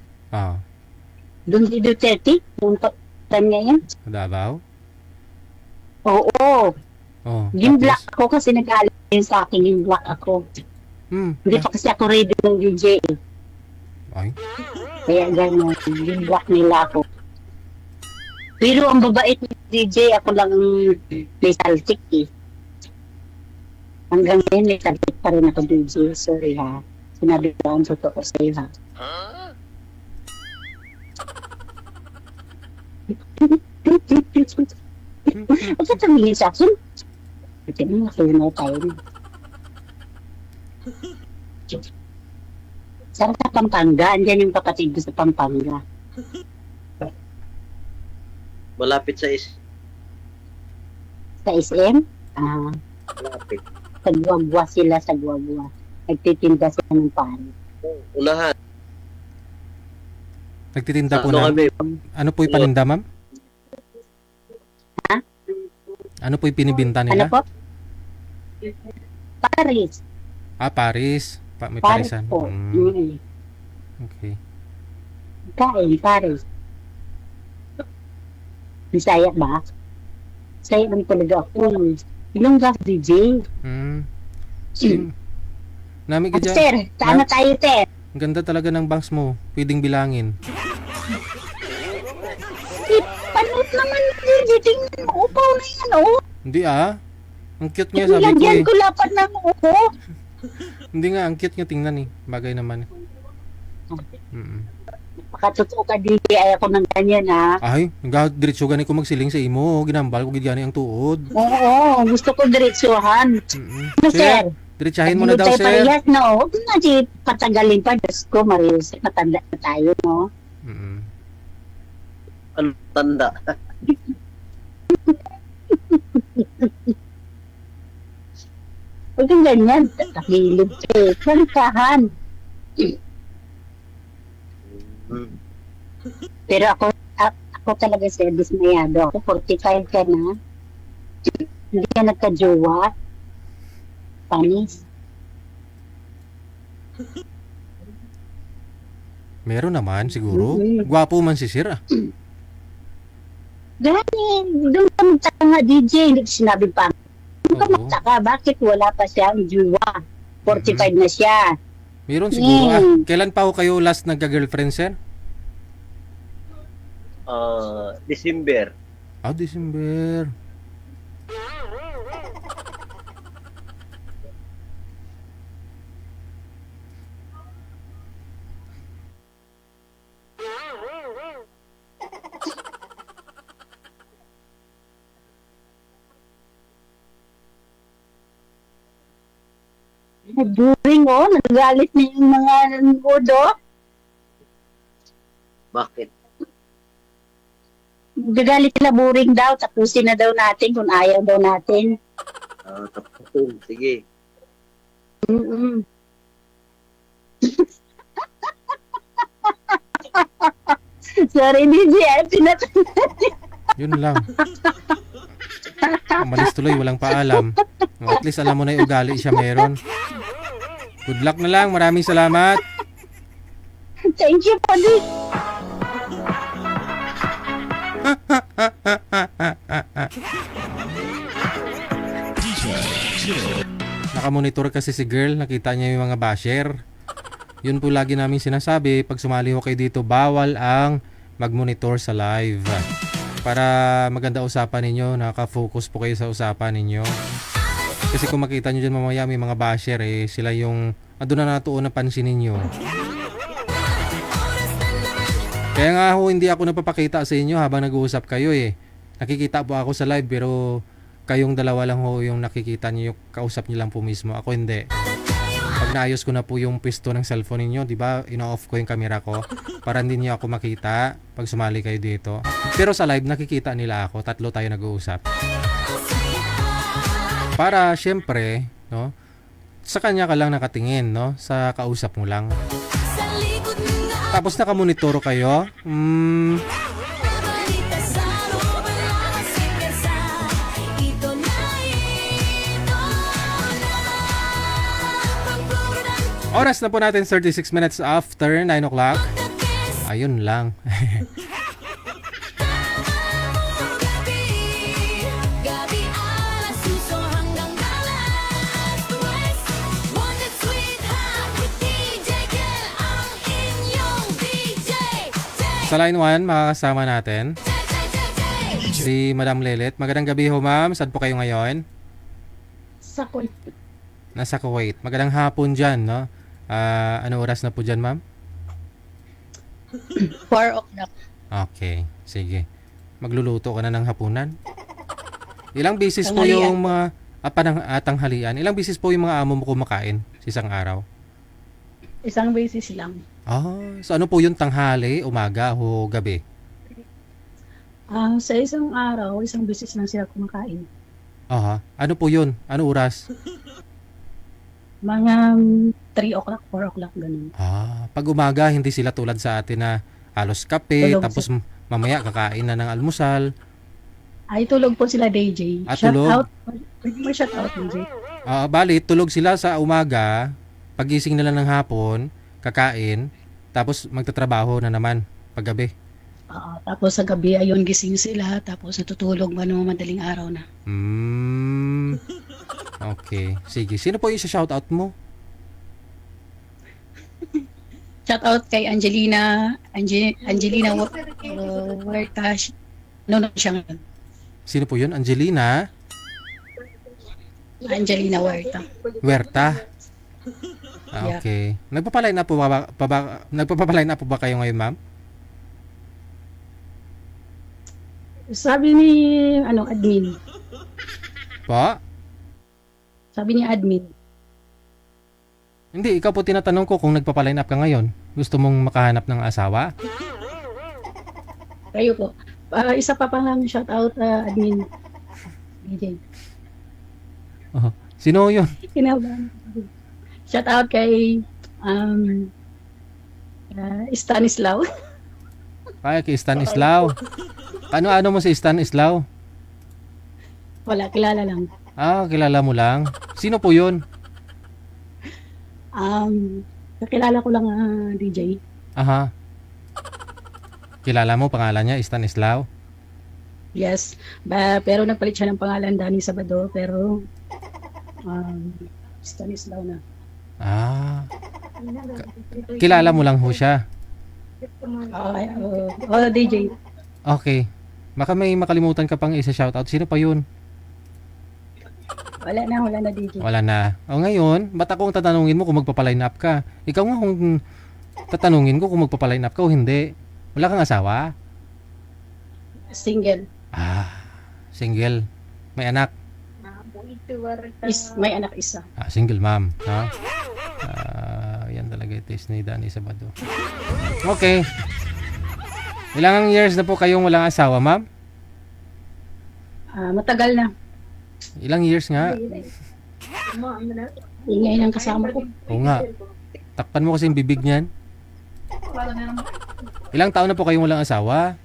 F: Doon si Duterte, yung time niya yan.
C: Davao?
F: Oo. Yung
C: Tapos?
F: black ako kasi nag-aalit sa akin yung black ako. Hindi pa kasi ako ready ng DJ.
C: Ay.
F: Kaya gano'n, yung black nila ako. Pero ang babait ni DJ, ako lang may saltik eh. Hanggang ngayon may saltik pa rin ako DJ. Sorry ha. Sinabi ko ang totoo sa'yo ha. Huwag ka tumingin sa akin. Ito na, nakunaw tayo. Sarap sa Pampanga. Andiyan yung kapatid ko sa Pampanga.
G: Malapit sa
F: Sa SM?
G: malapit.
F: Sa Guagua sila, sa Guagua. Nagtitinda sila ng pari.
G: Unahan.
C: Nagtitinda po
G: Ano
C: na.
G: kami?
C: Ano po yung paninda, ma'am?
F: Ha?
C: Ano po yung pinibinta
F: Ano
C: nila?
F: po? Paris.
C: Paris. May
F: Paris
C: parisan.
F: po.
C: Okay.
F: Kain, Paris. Bisaya ba? Bisaya lang talaga ako. Ilang gas, DJ?
C: Nami ka dyan.
F: Sir, saan na tayo, sir?
C: Ang ganda talaga ng bangs mo. Pwedeng bilangin.
F: Panood naman, DJ. Tingnan mo, upaw na yan, oh.
C: Hindi Ang cute niya, sabi ko
F: Lagyan
C: eh.
F: ko lapat ng upo.
C: Hindi nga, ang cute niya tingnan eh. Bagay naman.
F: Pakatotoo ka, DJ. Ay ako ng ganyan, ha?
C: Ay, diretso gani ko magsiling sa imo. Ginambal ko gani ang tuod.
F: Oo, gusto ko diretsuhan. Ano, sir?
C: Diretsahin mo na daw,
F: Tayo
C: sir.
F: parehas, no? Huwag na, di patagalin pa. Diyos ko, Marius, matanda na tayo, no?
G: Ano tanda?
F: Huwag kang ganyan. Takilid eh. Kalikahan. Pero ako talaga, sir, dismayado. Ako, 45 ka na. Hindi ka nagka-jowa. Panis.
C: Meron naman, siguro. Gwapo man si sir,
F: Gani, doon ka magtaka nga, DJ. Hindi ko sinabi pa. Doon ka
C: Oo.
F: magtaka. Bakit wala pa siyang jowa? 45 na siya.
C: Meron siguro. Kailan pa ho kayo last nagka-girlfriend, sir?
G: December.
C: December.
F: Nag-during, oh. Nagagalit na yung mga nanonood, oh.
G: Bakit?
F: Nagagalit sila, boring daw. Tapusin na daw natin kung ayaw daw natin.
G: Tapusin. Sige.
F: Sorry, DJ.
C: Yun lang. Umalis tuloy, walang paalam. At least alam mo na yung ugali siya meron. Good luck na lang. Maraming salamat.
F: Thank you, Padi.
C: Nakamonitor kasi si girl. Nakita niya yung mga basher. Yun po lagi namin sinasabi. Pag sumali ho kayo dito, bawal ang mag-monitor sa live. Para maganda usapan ninyo, nakaka-focus po kayo sa usapan ninyo. Kasi kung makita nyo dyan mamaya may mga basher sila yung doon na natuon na pansin ninyo. Kaya nga ho, hindi ako napapakita sa inyo habang nag-uusap kayo Nakikita po ako sa live pero kayong dalawa lang ho yung nakikita niyo, kausap niyo lang po mismo. Ako hindi. Pag naayos ko na po yung pisto ng cellphone niyo, di ba, ino-off ko yung camera ko para hindi niyo ako makita pag sumali kayo dito. Pero sa live nakikita nila ako, tatlo tayo nag-uusap. Para syempre, no, sa kanya ka lang nakatingin, no, sa kausap mo lang.
B: Sa likod ng
C: Tapos nakamonitoro kayo.
B: balita sa mabalakas sa ito na ito na pagprogram
C: Oras na po natin 36 minutes after 9 o'clock. Ayun lang.
B: gabi alas suso hanggang alas 2 Wanted Sweetheart with DJ Kel ang inyong DJ
C: Sa line 1, makakasama natin si Madam Lelet. Magandang gabi ho, ma'am. Saan po kayo ngayon?
F: Sa
C: Nasa Kuwait. Magandang hapon dyan, no? Ano oras na po dyan, ma'am?
F: 4 o'clock.
C: Okay, sige. Magluluto ka na ng hapunan? Ilang bisis po
F: Tanghalian.
C: yung mga tanghalian? Ilang bisis po yung mga amo mo kumakain sa isang araw?
F: Isang beses lang.
C: So ano po yung tanghali, umaga o gabi?
F: Sa isang araw, isang beses lang sila kumakain.
C: Ano po yun? Ano oras?
F: Mga 3 o'clock, 4 o'clock, ganun.
C: Pag umaga, hindi sila tulad sa atin na halos kape,
F: Tulog
C: tapos mamaya kakain na ng almusal.
F: Ay, tulog po sila, DJ. Shout
C: Tulog?
F: out. May shout out, DJ.
C: Bali, tulog sila sa umaga, pagising nila ng hapon, kakain, tapos magtatrabaho na naman paggabi.
F: Tapos sa gabi, ayun, gising sila. Tapos natutulog man mga madaling araw na.
C: Okay. Sige. Sino po yung shoutout mo?
F: Shout out kay Angelina. Angelina Huerta. No, siya ngayon.
C: Sino po yun? Angelina
F: Angelina Huerta.
C: Huerta.
F: Yeah.
C: Okay. Nagpapaline up po nagpapaline up po ba kayo ngayon, ma'am?
F: Sabi ni admin.
C: Po?
F: Sabi ni admin.
C: Hindi, ikaw po tinatanong ko kung nagpapaline up ka ngayon. Gusto mong makahanap ng asawa?
F: Kayo po. Isa pa lang shout out admin. DJ.
C: Sino yun?
F: Kinabahan. Shout out kay Stanislaw.
C: Kay Stanislaw. Ano mo si Stanislaw?
F: Wala, kilala lang.
C: Kilala mo lang. Sino po yun?
F: Kakilala ko lang DJ.
C: Kilala mo pangalan niya, Stanislaw?
F: Yes. Pero nagpalit siya ng pangalan Danny Sabado, pero Stanislaw na.
C: Kilala mo lang ho siya?
F: DJ.
C: Okay. Baka may makalimutan ka pang isa shoutout. Sino pa yun?
F: Wala na DJ.
C: Wala na. Ngayon, ba't akong tatanungin mo kung magpapaline up ka? Ikaw nga kung tatanungin ko kung magpapaline up ka o hindi. Wala kang asawa?
F: Single.
C: Single. May anak?
F: May anak isa.
C: Single mom. No? Yan talaga ito ni Danny Sabado. Okay. Ilang years na po kayong walang asawa, ma'am?
F: Matagal na.
C: Ilang years nga?
F: Ingay ng kasama ko.
C: Oo nga. Takpan mo kasi yung bibig niyan. Ilang taon na po kayong walang asawa?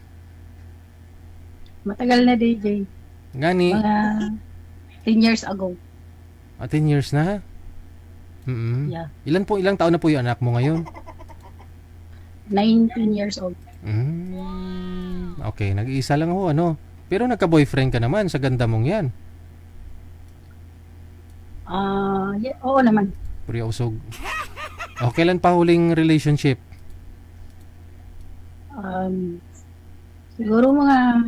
F: Matagal na DJ.
C: Gani?
F: Mga 10 years ago.
C: 10 years na?
F: Yeah.
C: Ilang taon na po yung anak mo ngayon?
F: 19 years old.
C: Okay, nag-iisa lang ho, ano? Pero nagka-boyfriend ka naman, sa ganda mong yan.
F: Oo naman.
C: Puri usog. Kailan pa huling relationship?
F: Siguro mga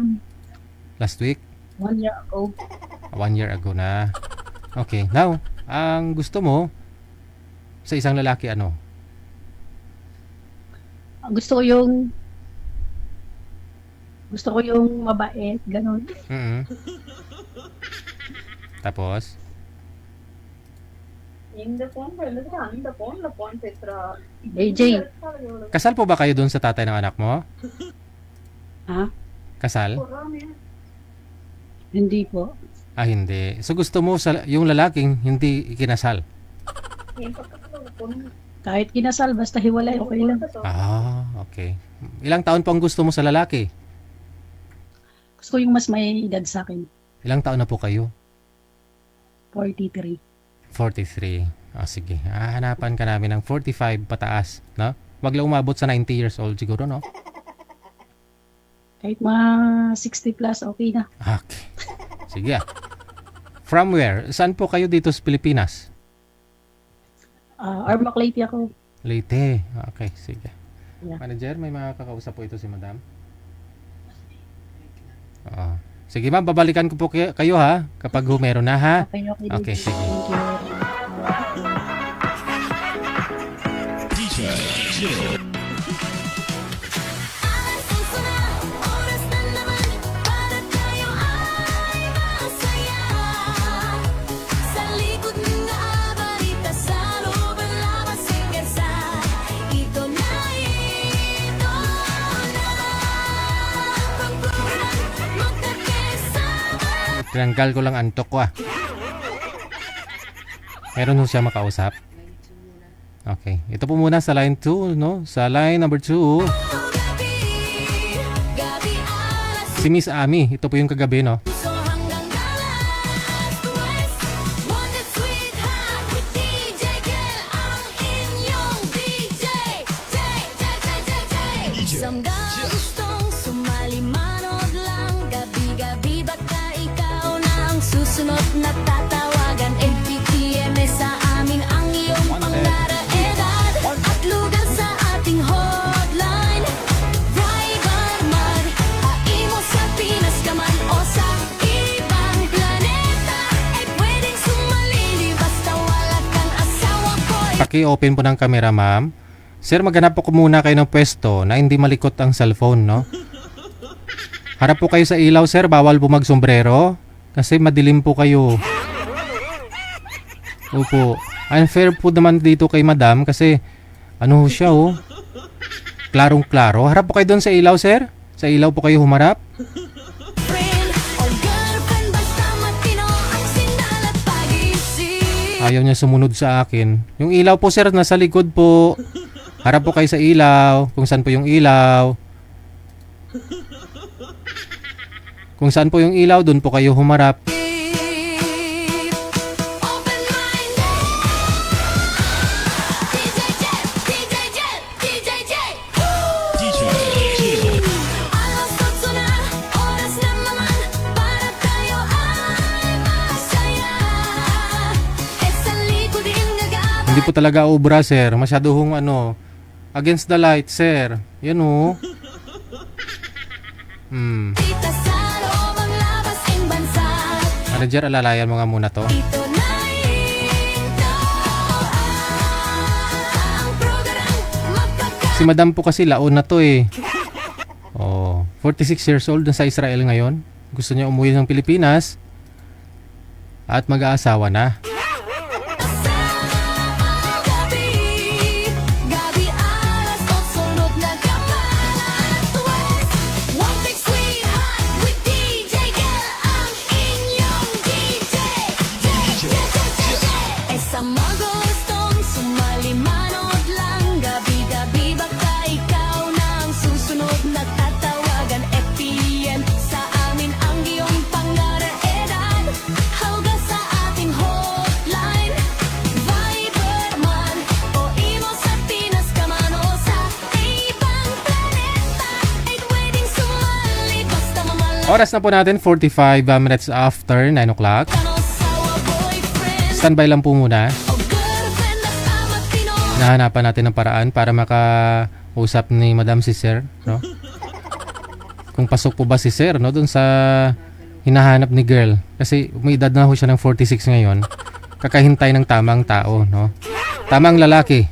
C: Last week?
F: 1 year ago.
C: 1 year ago na. Okay, now, ang gusto mo sa isang lalaki ano?
F: Gusto ko yung mabait, ganun.
C: Mm. Tapos,
F: AJ,
C: kasal po ba kayo doon sa tatay ng anak mo?
F: ha?
C: Kasal?
F: Hindi po.
C: Ah, hindi. So gusto mo sa yung lalaking hindi ikinasal?
F: Kahit kinasal, basta hiwalay, okay lang.
C: Ah, okay. Ilang taon po ang gusto mo sa lalaki?
F: Gusto ko yung mas may edad sa akin.
C: Ilang taon na po kayo?
F: 43.
C: 43. Ah, sige. Hahanapan ka namin ng 45 pataas, no? Wag lang umabot sa 90 years old siguro, no?
F: Kahit mga 60 plus, okay na.
C: Okay. Sige. From where? Saan po kayo dito sa Pilipinas?
F: Armac Leyte ako.
C: Leyte. Okay, sige.
F: Yeah.
C: Manager, may makakausap po ito si Madam. Oo. Sige ma'am, babalikan ko po kayo ha kapag meron na ha.
F: Okay, okay.
C: Okay, sige.
F: Thank you.
A: DJ Jill.
B: Alas 11 na, oras na naman para tayo ay masaya. Sa likod ng abarita, sa loob ang labas ay gansa. Ito na, pagpunan, magkakasama.
C: Tinanggal ko lang antok ko ah. Meron ho siya makausap? Okay. Ito po muna sa line 2, no? Sa line number 2,
B: Gabi, gabi alas
C: si Miss Ami. Ito po yung kagabi, no?
B: So hanggang alas 2, Wanted Sweetheart with DJ Gel, ang inyong DJ. Isang gustong sumali, manood lang. Gabi-gabi baka ikaw na ang susunod na tatawagan. MPTM sa amin ang iyong pangaraedad at lugar sa ating hotline. Driver man, haimo sa Pinas ka man o sa ibang planeta, ay pwedeng sumalili basta wala kang asawa ko.
C: Paki-open po ng camera, ma'am. Sir, maghanap po muna kayo ng pwesto na hindi malikot ang cellphone, no? Harap po kayo sa ilaw, sir. Bawal po magsombrero. Kasi madilim po kayo. Opo. Unfair po naman dito kay madam kasi ano siya, oh. Klarong-klaro. Harap po kayo doon sa ilaw, sir. Sa ilaw po kayo humarap.
B: Friend or girlfriend, basta matino ang sindal at pag-isip.
C: Ayaw niya sumunod sa akin. Yung ilaw po, sir, nasa likod po. Harap po kayo sa ilaw. Kung saan po yung ilaw. Kung saan po yung ilaw, doon po kayo humarap.
B: Open-minded. DJ Jet, DJ Jet, DJ Jet.
A: DJ Jill.
B: Alas 8 na, oras na naman para tayo ay masaya. Sa likod din nag-aabay.
C: Hindi po talaga obra, sir. Masyado hong against the light, sir. Yan, oh.
B: Dito sa loob ang labas ang bansa.
C: Manager, alalayan mo nga muna to.
B: Ito na ito ang program magkaka.
C: Si madam po kasi laon na to eh. Oh, 46 years old na sa Israel ngayon. Gusto niya umuwi ng Pilipinas at mag-aasawa na.
B: Gabi, gabi alas 8, sunod na kapalas. One big sweetheart with DJ Gel, ang inyong DJ. Sa mga gustong sumali, manood lang. Gabi-gabi baka ikaw na ang susunod na tatawagan. FPM sa amin ang iyong pangaraedad. Hawga sa ating hotline. Viber man o imo sa Pinas ka man o sa ibang planeta, ay pwedeng sumali basta mamala
C: Oras na po natin, 45 minutes after 9 o'clock.
B: ka no sawa boyfriend
C: Standby lang po muna.
B: o girlfriend, basta matino.
C: Nahanapan natin ng paraan para usap ni Madam si Sir, no? Kung pasok po ba si Sir, no, dun sa hinahanap ni girl. Kasi may edad na ho siya ng 46 ngayon. Kakahintay ng tamang tao, no? Tamang lalaki.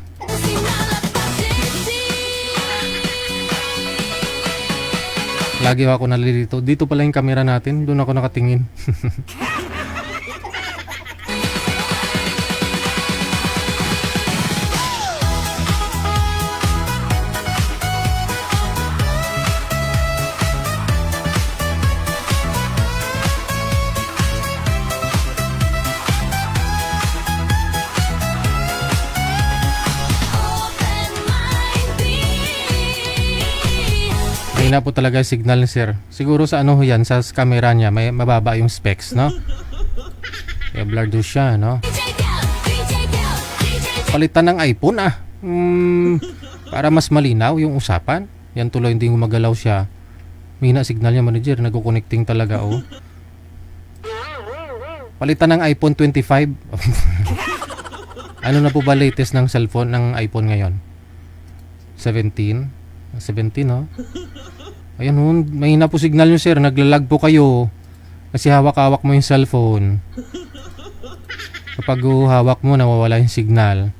C: Lagi ako nalilito. Dito pala yung camera natin. Doon ako nakatingin. Mahina po talaga yung signal ni Sir. Siguro sa ano ho yan, sa camera niya, may mababa yung specs, no? Kaya blurred do siya, no? Palitan ng iPhone, ah. Para mas malinaw yung usapan. Yan tuloy, hindi gumagalaw siya. Mahina signal niya, manager. Nagko-connecting talaga, oh. Palitan ng iPhone 25. Ano na po ba latest ng cellphone, ng iPhone ngayon? 17? 17, no? Ayan, mahina po signal nyo, sir. Naglalag po kayo. Kasi hawak-hawak mo yung cellphone. Kapag hawak mo, nawawala yung signal.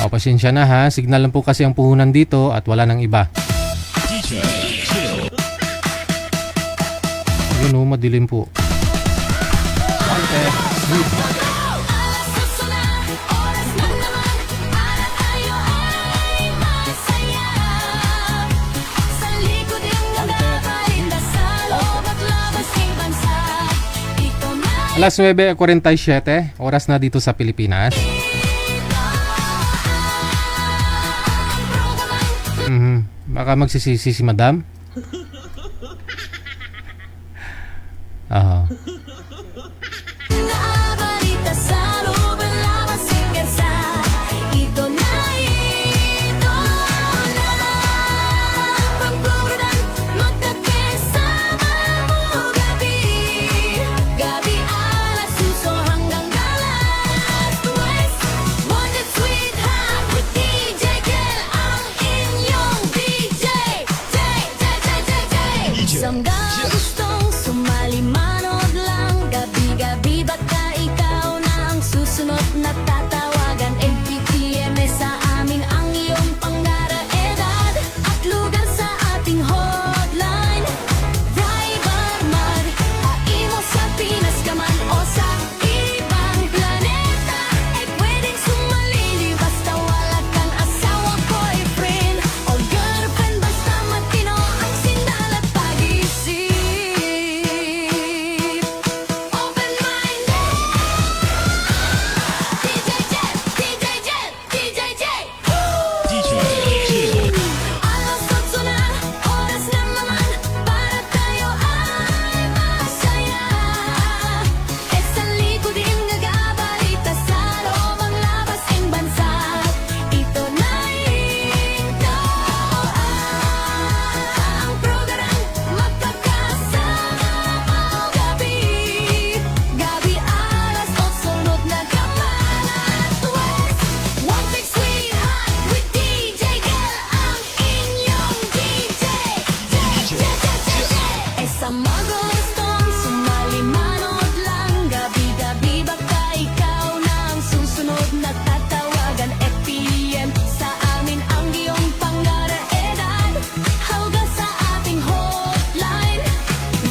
C: O, pasensya na ha. Signal lang po kasi ang puhunan dito at wala nang iba.
A: DJ Jill.
C: Ayun o, madilim po. Alas 9:47, oras na dito sa Pilipinas. Baka magsisisi si Madam.
B: Samga gustong sumali manood lang. Gabi-gabi baka ikaw na ang susunod na tatawagan. MPPM sa amin ang iyong pangara-edad at lugar sa ating hotline. Driver man, haimo sa Pinas ka man o sa ibang planeta, ay pwedeng sumali basta wala kang asawa, boyfriend o girlfriend. Basta matino ang sindal at pag-isip. Open mind. DJ Jet, DJ Jet, DJ Jet.
A: DJ Jill.
B: Alas 8 na, oras na naman para tayo ay masaya. E sa likod din nagabalita sa loob ang labas ng bansa. Ito na ito ang program magkakasama gabi. Gabi alas 8 sunod na kamalat West. One big sweetheart with DJ Girl ang inyong DJ. E sa magustong sumali manood lang. Gabi-gabi baka ikaw na ang susunod na tatawagan. FPM sa amin ang iyong pangara-edad. Hawga sa ating hotline.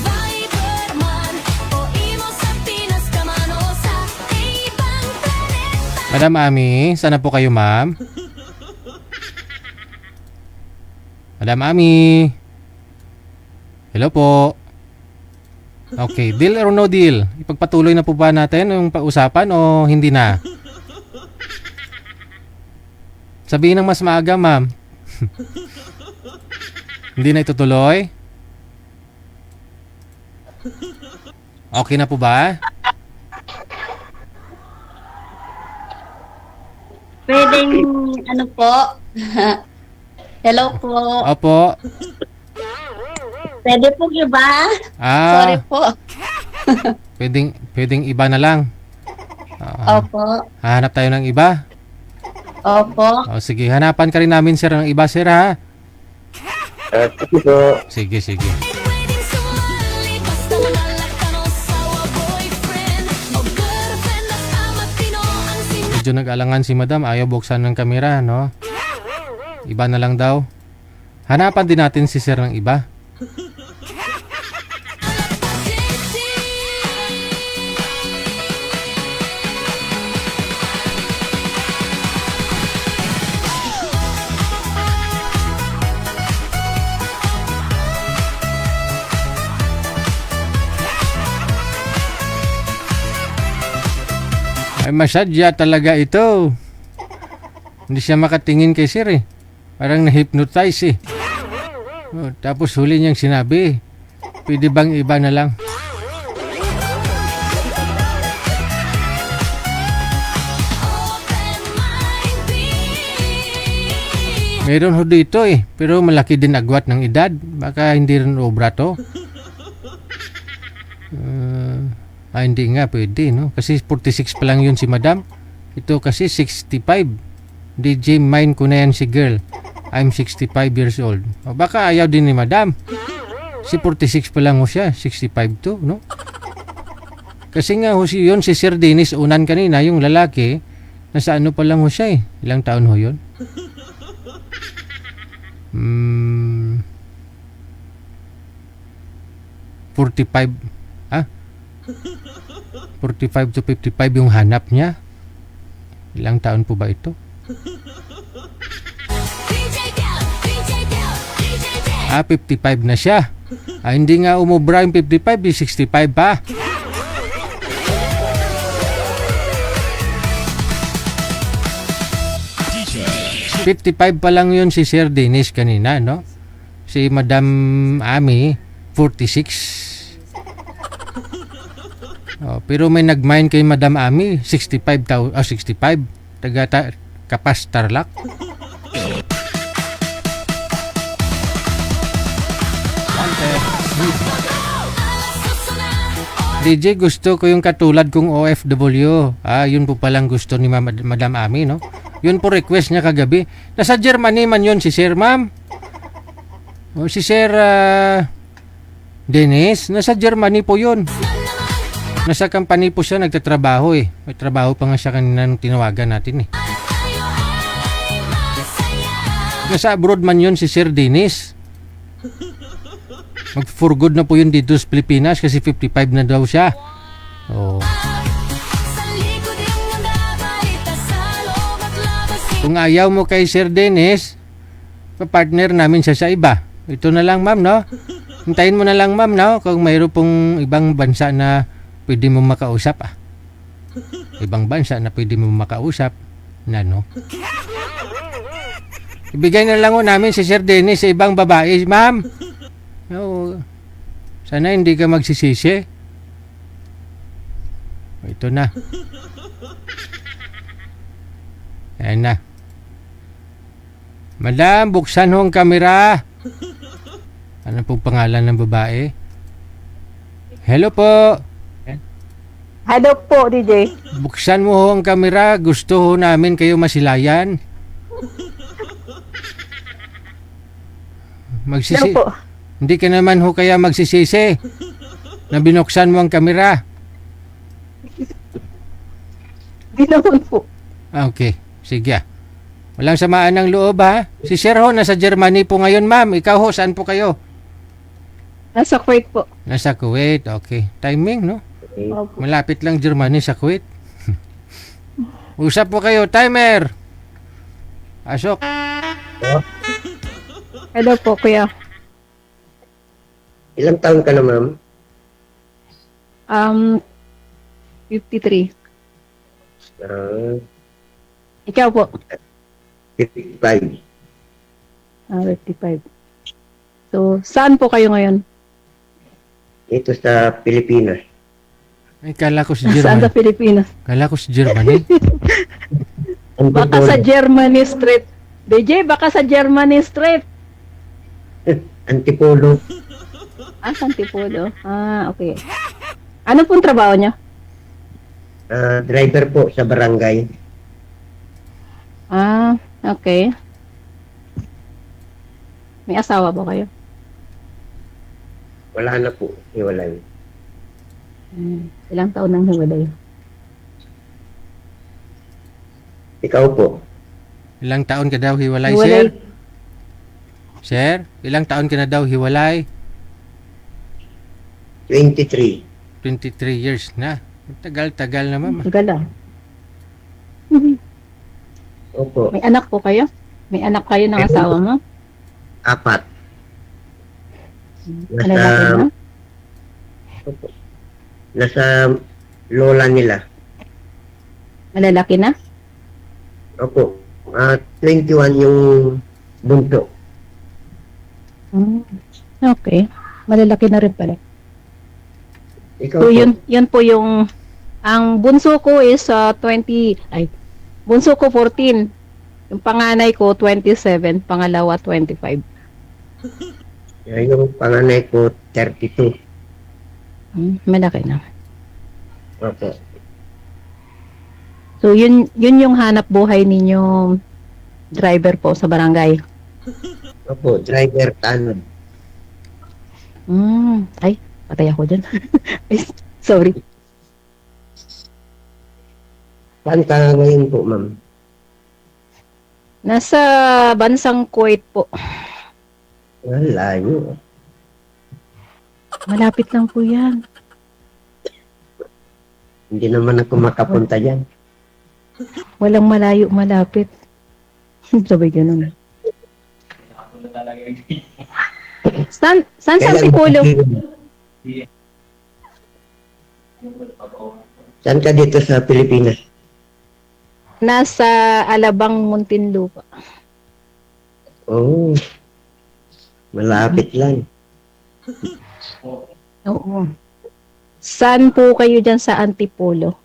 B: Viber man o imo sa Pinas ka man o sa ibang planeta.
C: Madam Ami, sana po kayo, ma'am? Madam Ami. Hello po. Okay, deal or no deal? Ipagpatuloy na po ba natin yung usapan o hindi na? Sabihin ng mas maaga, ma'am. Hindi na itutuloy? Okay na po ba?
F: Pwedeng, ano po? Hello po.
C: Opo.
F: Pwede po iba? Sorry po.
C: Pwedeng iba na lang.
F: Opo.
C: Hahanap tayo ng iba.
F: Opo.
C: O, sige, hanapan ka rin namin, sir, ng iba, sir, ha?
E: Sige po.
C: Sige, sige.
B: Pwedeng sumali basta malalaktan o sawa boyfriend o girlfriend at matino ang
C: Medyo nag-alangan si madam, ayaw buksan ng kamera, no? Iba na lang daw. Hanapan din natin si sir ng iba. Ay, masadya talaga ito. Hindi siya makatingin kay sir eh. Parang na-hypnotize eh. Oh, tapos huli niyang sinabi, pwede bang iba na lang? Meron ho dito eh, pero malaki din agwat ng edad. Baka hindi rin obra to. Hindi nga pwede, no? Kasi 46 pa lang yun si madam. Ito kasi 65. DJ mine ko na yan si girl. I'm 65 years old. O, baka ayaw din ni madam. Si 46 pa lang ho siya. 65 to, no? Kasi nga ho yun si Sir Dennis unan kanina, yung lalaki. Nasa ano pa lang ho siya eh. Ilang taon ho yun? 45. 45 to 55 yung hanap niya. Ilang taon po ba ito? 55 na siya. Hindi nga umubra yung 55, 65 pa.
A: DJ
C: 55 pa lang yun si Sir Dennis kanina, no? Si Madam Ami, 46. Oh, pero may nag-mine kay Madam Ami, 65. Kapas Tarlac. DJ, gusto ko yung katulad kong OFW. Yun po palang gusto ni Madam Ami, no? Yun po request niya kagabi. Nasa Germany man yun si Sir, ma'am. O, si Sir Dennis, nasa Germany po yun. Nasa company po siya nagtatrabaho eh. May trabaho pa nga siya kanina nung tinawagan natin eh. Nasa abroad man yun si Sir Dennis. Mag-for good na po yun dito sa Pilipinas kasi 55 na daw siya. Oh. Kung ayaw mo kay Sir Dennis, pa-partner namin siya sa iba. Ito na lang, ma'am, no? Hintayin mo na lang, ma'am, no? Kung mayroon pong ibang bansa na pwede mo makausap, Ibang bansa na pwede mo makausap, na, no? Ibigay na lang ho namin si Sir Dennis sa ibang babae, ma'am. No, sana hindi ka magsisisi. Ito na. Ayan na. Madam, buksan ho ang kamera. Ano pong pangalan ng babae? Hello po.
H: Hello po, DJ.
C: Buksan mo ho ang kamera. Gusto ho namin kayo masilayan.
H: Hello
C: Magsisi.
H: po.
C: Hindi ka naman ho kaya magsisisi na binuksan mo ang kamera.
H: Di naman po.
C: Okay. Sige. Walang samaan ng loob, ha? Si Sir ho, nasa Germany po ngayon, ma'am. Ikaw ho, saan po kayo?
H: Nasa Kuwait po.
C: Nasa Kuwait. Okay. Timing, no?
H: Opo.
C: Malapit lang Germany sa Kuwait. Usap po kayo. Timer! Asok.
H: Hello po, kuya.
I: Ilang taon ka na, ma'am?
H: 53.
I: Uh,
H: Ikaw po?
I: 55.
H: 55. So, saan po kayo ngayon?
I: Ito sa Pilipinas.
C: Ay, kala ko sa
H: Saan sa
C: Germany.
H: Pilipinas?
C: Kala ko sa Germany.
H: Baka sa Germany Street. DJ, baka sa Germany Street.
I: Antipolo.
H: Santipulo. Okay. Ano pong trabaho niyo?
I: Driver po sa barangay.
H: Ah, okay. May asawa ba kayo?
I: Wala na po. Hiwalay.
H: Ilang taon nang hiwalay?
I: Ikaw po.
C: Ilang taon ka daw hiwalay,
H: Hiwalay.
C: sir? Sir, ilang taon ka na daw hiwalay?
I: 23.
C: 23 years na. Tagal-tagal naman.
H: Tagal ah.
I: Opo.
H: May anak po kayo? May anak kayo ng asawa mo?
I: 4.
H: Lalaki na?
I: Opo. Nasa lola nila.
H: Malalaki na?
I: Opo. 21 yung bunso.
H: Okay. Malalaki na rin pala.
I: Ikaw
H: So,
I: po.
H: yun po yung, ang bunso ko is bunso ko 14. Yung panganay ko 27, pangalawa 25.
I: Yung panganay ko 32.
H: Malaki na.
I: Opo.
H: So, yun yung hanap buhay ninyo driver po sa barangay.
I: Opo. Driver tanod.
H: Ay, patay ako dyan. Ay, sorry.
I: Saan ka ngayon po, ma'am?
H: Nasa bansang Kuwait po.
I: Layo.
H: Malapit lang po yan.
I: Hindi naman ako makapunta dyan.
H: Walang malayo, malapit. Sabay ganun. San San Antipolo?
I: Saan ka dito sa Pilipinas?
H: Nasa Alabang, Muntinlupa.
I: Oh. Malapit lang.
H: Oo. Saan po kayo dyan sa Antipolo?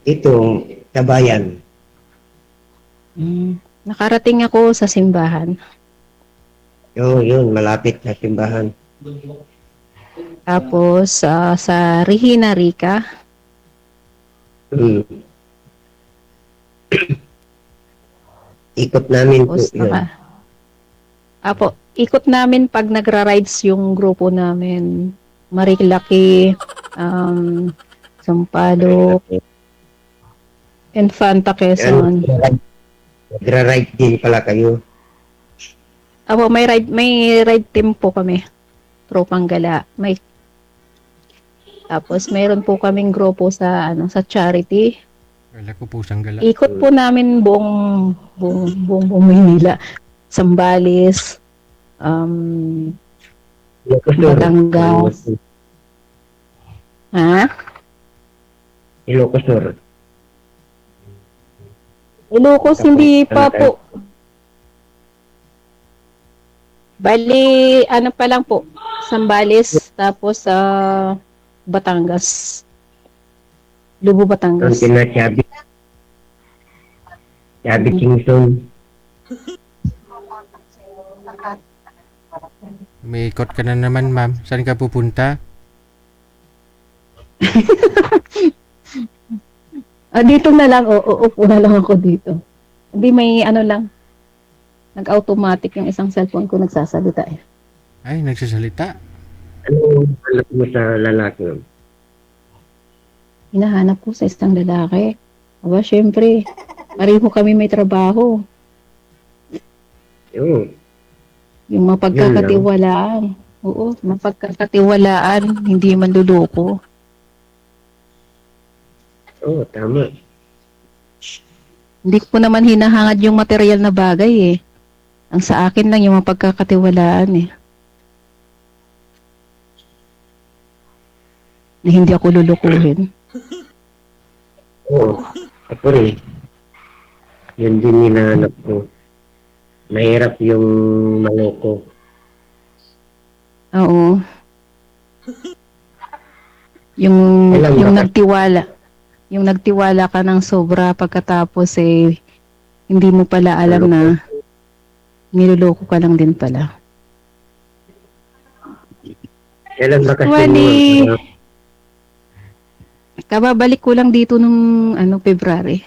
I: Ito, Kabayan.
H: Nakarating ako sa simbahan.
I: Yun, malapit sa simbahan.
H: Tapos sa Regina Rica.
I: Ikot namin po
H: Tapos
I: yun.
H: ikot namin pag nagra-rides yung grupo namin. Marilaki, Sampaloc, Infanta Quezon.
I: Nagra-ride din pala kayo.
H: May ride team po kami. Tropang Gala. Tapos mayroon po kaming grupo sa charity.
C: Wala ko po siyang gala.
H: Ikot po namin buong Maynila. Sambales, Batangas. Ha?
I: Ilocos Sur.
H: Ilocos hindi pa po. Bali, pa lang po. Sambales, tapos Batangas. Lubo,
I: Ang
H: Batangas.
I: sinasabi. Sabi Kingston.
C: May ikot ka na naman, ma'am. Saan ka pupunta?
H: Dito na lang. Upo na lang ako dito. Hindi may lang. Nag-automatic yung isang cellphone ko nagsasalita eh.
C: Ay, nagsasalita.
I: Ano alam mo sa lalaki?
H: Hinahanap ko sa isang lalaki. Aba, syempre, pareho kami may trabaho.
I: Yun.
H: Yung mapagkakatiwalaan. Oo, mapagkakatiwalaan, hindi manluloko.
I: Oo, tama.
H: Hindi ko naman hinahangad yung material na bagay eh. Ang sa akin lang yung mapagkakatiwalaan eh. Na hindi ako lulukuhin.
I: Oo. Ako rin. Yun din hinahanap ko. Mahirap yung maloko.
H: Oo. Yung nagtiwala. Yung nagtiwala ka ng sobra pagkatapos eh hindi mo pala alam na niloloko ka lang din pala.
I: Kailan ba kasi
H: Wali. Kababalik ko lang dito nung February.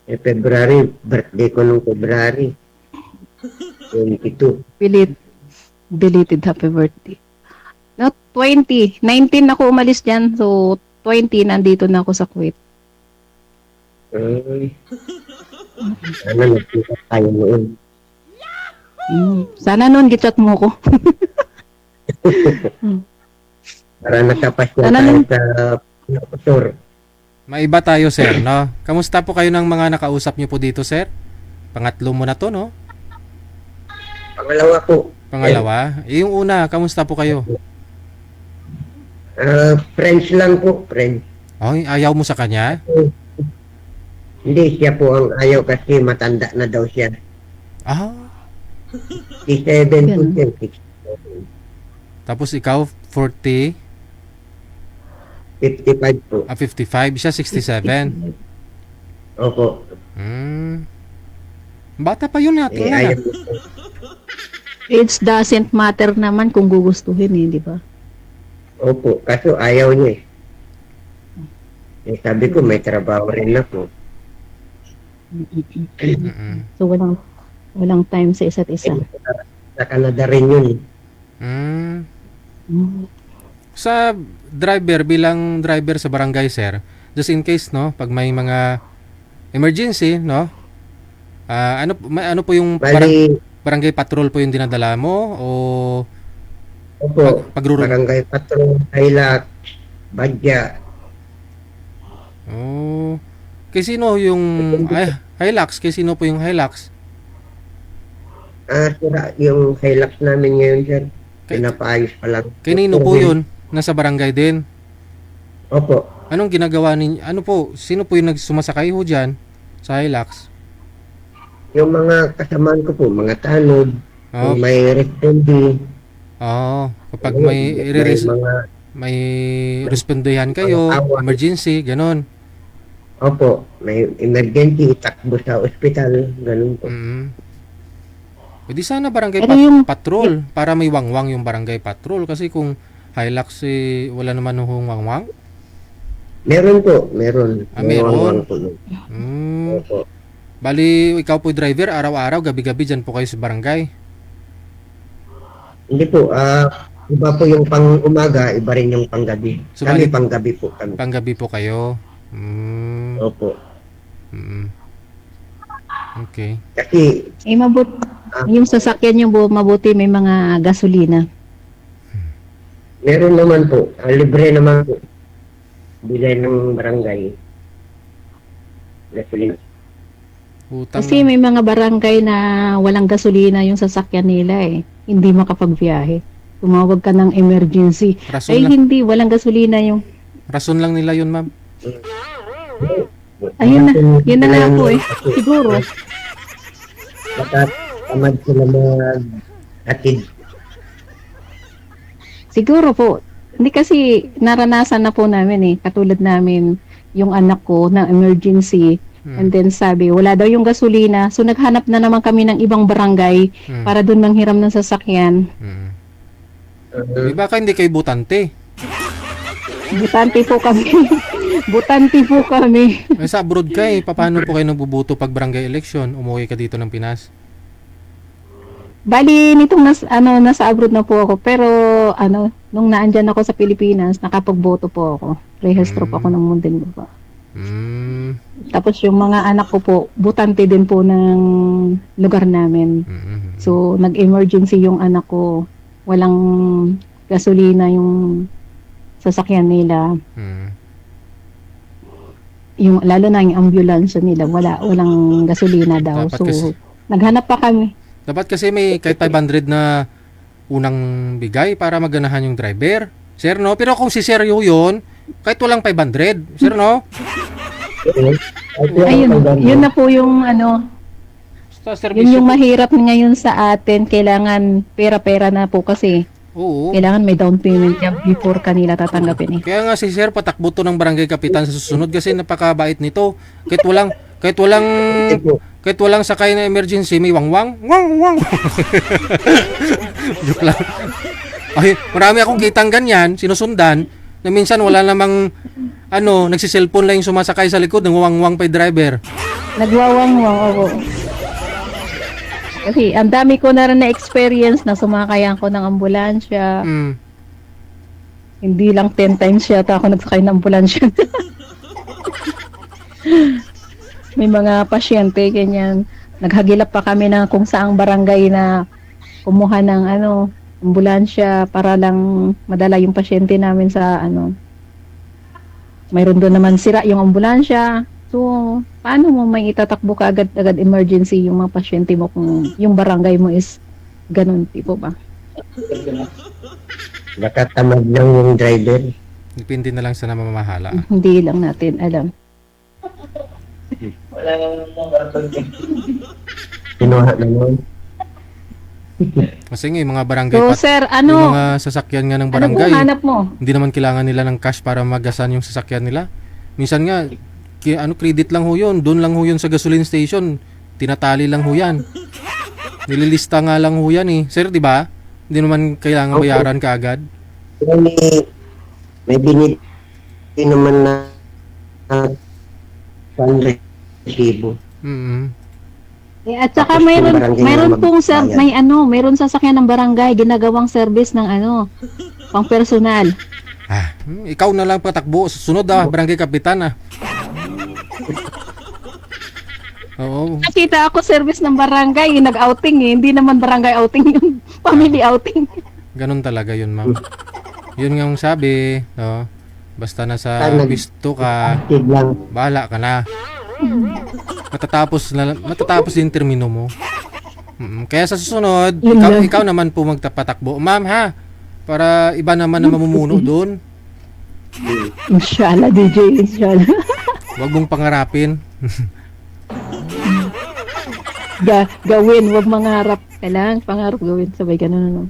I: February, birthday ko nung February. 22.
H: Belated happy birthday. No, 20. 19 ako umalis dyan. So, 20 nandito na ako sa Kuwait.
I: Sana nagkita tayo noon.
H: Sana noon gichat mo ko.
I: Para nakapasya
H: Sana
I: tayo
H: nun-
I: sa motor.
C: Maiba tayo, sir, no? Kamusta po kayo ng mga nakausap niyo po dito, sir? Pangatlo mo na to, no?
I: Pangalawa po.
C: Pangalawa? Yung una, kamusta po kayo?
I: Friends lang po, friends.
C: Ay, ayaw mo sa kanya?
I: Hindi, siya po ang ayaw kasi matanda na daw siya.
C: Ah,
I: 67 po
H: Ganun.
I: siya.
C: tapos ikaw, 40,
I: 55 po.
C: 55, siya 67.
I: Opo.
C: Bata pa yun natin.
I: Ayaw
C: na.
I: po.
H: Age doesn't matter naman kung gugustuhin eh, di ba?
I: Opo, kaso ayaw niya eh. Sabi ko, may trabaho rin ako.
C: Mm-mm.
H: So, walang time sa isa't isa.
I: Sa Canada rin yun eh.
C: Sa driver, bilang driver sa barangay, sir, just in case, no, pag may mga emergency, no, ano po yung
I: Bali,
C: barangay patrol po yung dinadala mo o
I: opo,
C: pagruro?
I: barangay patrol, Hilak, Badya.
C: Oh. Kay sino yung Hilux? Kay sino po yung Hilux?
I: Sira yung Hilux namin ngayon dyan. Pinapaayos pa lang.
C: Kanino po yun? Nasa barangay din?
I: Opo.
C: Anong ginagawa ninyo? Ano po? Sino po yung nagsumasakay ho dyan sa Hilux?
I: Yung mga kasamaan ko po, mga tanod,
C: Oh.
I: may respondi.
C: Kapag may
I: mga,
C: may respondohan kayo,
I: Awa.
C: emergency, ganon.
I: opo, may emergency, itakbo sa ospital, ganun po.
C: Pwede sana barangay
H: Pero yung-
C: patrol para may wangwang yung barangay patrol kasi kung Hilux wala naman hong wangwang.
I: Meron po, meron.
C: Meron?
I: Wangwang po nun. Opo.
C: Bali, ikaw po driver, araw-araw, gabi-gabi dyan po kayo sa barangay.
I: Hindi po, iba po yung pang umaga, iba rin yung panggabi.
C: So,
I: Kami
C: bali-
I: panggabi po kami.
C: Panggabi po kayo.
I: Opo.
C: Okay.
I: Kasi,
H: Yung sasakyan yung mabuti may mga gasolina.
I: meron naman po, libre naman po. Bilay ng barangay. Gasolina.
C: Utang
H: Kasi may mga barangay na walang gasolina yung sasakyan nila eh. Hindi makapagbiyahe. Tumawag ka ng emergency.
C: Rason
H: Ay
C: lang.
H: hindi, walang gasolina yung...
C: Rason lang nila yun, ma'am.
H: Ayun na, yun na nga po eh. Siguro.
I: Baka tamad sila mag-atid.
H: Siguro po. Hindi kasi naranasan na po namin eh. Katulad namin, yung anak ko na emergency. And then sabi, wala daw yung gasolina. So naghanap na naman kami ng ibang barangay para doon manghiram ng sasakyan.
C: Baka hindi kayo butante.
H: Butante po kami. Butante po kami.
C: Sa abroad ka paano po kayo nagbubuto pag barangay election? Umuwi ka dito ng Pinas?
H: Bali, nitong nasa abroad na po ako. Pero, nung naandyan ako sa Pilipinas, nakapagboto po ako. Rehistro po ako ng Muntinlupa. Tapos yung mga anak ko po, butante din po ng lugar namin. So, nag-emergency yung anak ko. Walang gasolina yung sasakyan nila. Yung, lalo na yung ambulance nila, walang gasolina daw.
C: Dapat
H: So,
C: kasi-
H: naghanap pa kami.
C: Dapat kasi may kahit 500 na unang bigay para maganahan yung driver. Sir, no? Pero kung si Sir yun, kahit walang 500. Sir, no?
H: Ayun, yun na po yung
C: Sa
H: yun
C: servisyo
H: yung
C: po.
H: mahirap ngayon sa atin. Kailangan pera-pera na po kasi.
C: Oo.
H: Kailangan may down payment ka before kanila tatanggapin eh.
C: Kaya nga si Sir patakbo to ng barangay kapitan sa susunod kasi napakabait nito. Kahit walang sakay na emergency, may wangwang. Wang. Joke lang. Ay, marami akong kitang ganyan, sinusundan, na minsan wala namang nagsiselfone lang yung sumasakay sa likod, nangwangwang pa yung driver.
H: Nagwawangwang ako. Kasi ang dami ko na rin na-experience na sumakayan ko ng ambulansya.
C: Mm.
H: Hindi lang 10 times yata ako nagsakay ng ambulansya. May mga pasyente, ganyan. Naghagilap pa kami na kung saang barangay na kumuha ng ambulansya para lang madala yung pasyente namin sa mayroon doon naman sira yung ambulansya. So, paano mo may itatakbo ka agad emergency yung mga pasyente mo kung yung barangay mo is ganun tipo ba?
I: Nakatamad lang yung driver.
C: Depende na lang sa namamahala.
H: Hindi lang natin alam.
I: Kinuha na yun.
C: Kasi nga yung mga barangay
H: So, sir,
C: yung mga sasakyan nga ng
H: ano
C: barangay,
H: pong hanap mo?
C: hindi naman kailangan nila ng cash para magasan yung sasakyan nila. Minsan nga, credit lang ho yun. Doon lang ho yun sa gasoline station. Tinatali lang ho yan. Nililista nga lang ho yan eh. Sir, di ba? Hindi naman kailangan
I: Okay.
C: bayaran ka agad.
I: Pero may binili naman na resibo.
C: Mm-hmm.
H: At saka
I: Tapos yung barangay
H: mayroon
I: na
H: pong
I: magbayad.
H: mayroon sasakyan ng barangay ginagawang service ng pang personal.
C: Ikaw na lang patakbo. Sunod barangay kapitan Oo.
H: Nakita ako service ng barangay, nag-outing hindi naman barangay outing yung family outing.
C: Ganun talaga yun, ma'am. Yun nga yung sabi, no? Basta nasa pisto ka,
I: Active lang.
C: bahala ka na. Matatapos din termino mo. Kaya sa susunod, ikaw naman po magtapatakbo. Ma'am, ha? Para iba naman na mamumuno doon.
H: Inshallah, DJ, inshallah.
C: Huwag mong pangarapin.
H: Gawin, wag mangarap. Kailangan pangarap gawin. Sabay ganun.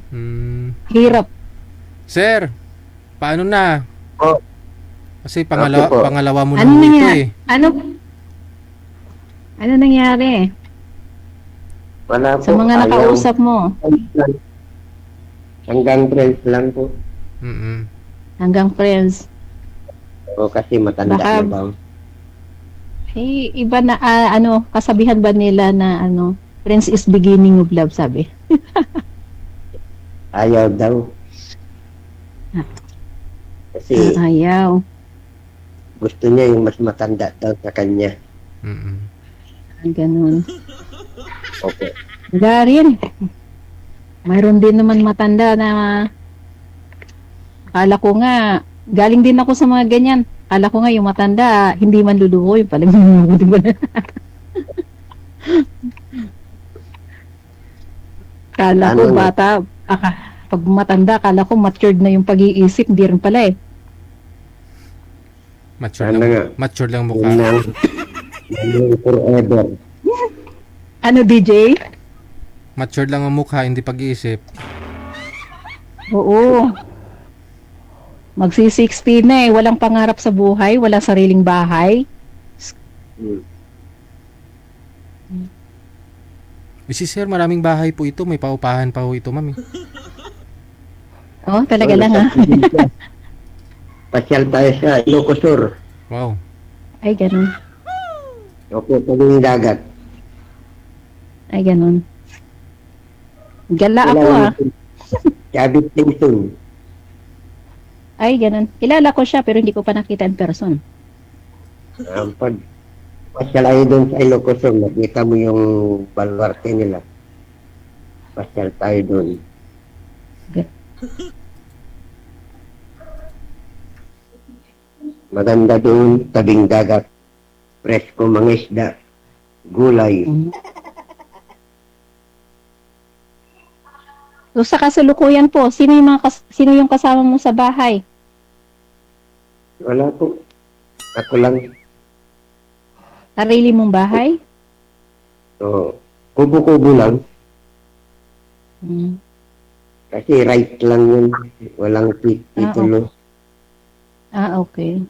H: Hirap.
C: Sir, paano na?
I: Oh.
C: Kasi
I: Okay po.
C: pangalawa mo
H: Ano
C: na ito
H: nangyari?
C: eh.
H: Ano nangyari?
I: Wala po.
H: Sa mga
I: Ayaw.
H: nakausap mo?
I: Hanggang friends lang po.
C: Mm-mm.
H: Hanggang friends.
I: O kasi matanda
H: Baka-
I: na ba?
H: Iba na, kasabihan ba nila na, friends is beginning of love, sabi?
I: Ayaw daw. Kasi
H: Ayaw.
I: gusto niya yung mas matanda daw sa kanya.
C: Mm-mm.
H: Ganun.
I: Okay.
H: Wala rin. Mayroon din naman matanda na, akala ko nga, galing din ako sa mga ganyan. Akala ko nga yung matanda, hindi man luluho, yung pala hindi ba na. Akala ko
I: Ano?
H: bata, pag matanda, akala ko matured na yung pag-iisip, hindi rin pala eh.
C: Mature
I: Ano nga?
C: lang
I: Yun
C: mukha.
I: lang. Yun forever.
H: Ano, DJ?
C: Mature lang ang mukha, hindi pag-iisip.
H: Oo. Magsi-60 na eh, walang pangarap sa buhay, walang sariling bahay.
I: Hmm.
C: Si sir, maraming bahay po ito. May paupahan pa po ito, ma'am.
H: Oh, talaga lang ha.
I: Pasyal tayo sa Ilocosur.
C: Wow.
H: Ay, ganun.
I: Opo, paging dagat.
H: Ay, ganun. Gala ako ah.
I: Cavite Station.
H: Ay, ganun. Kilala ko siya pero hindi ko pa nakita in person.
I: Pag pasyal tayo doon sa Ilocosur, nakita mo yung baluarte nila. Pasyal tayo doon.
H: Okay.
I: Maganda doon, tabing dagat. Presko mga isda. Gulay.
H: So, sa kasalukuyan po, sino yung kasama mo sa bahay?
I: Wala po. Ako lang.
H: Sarili mong bahay?
I: So, kubo-kubo lang.
H: Hmm.
I: Kasi right lang yun. Walang titulo.
H: Ah, okay.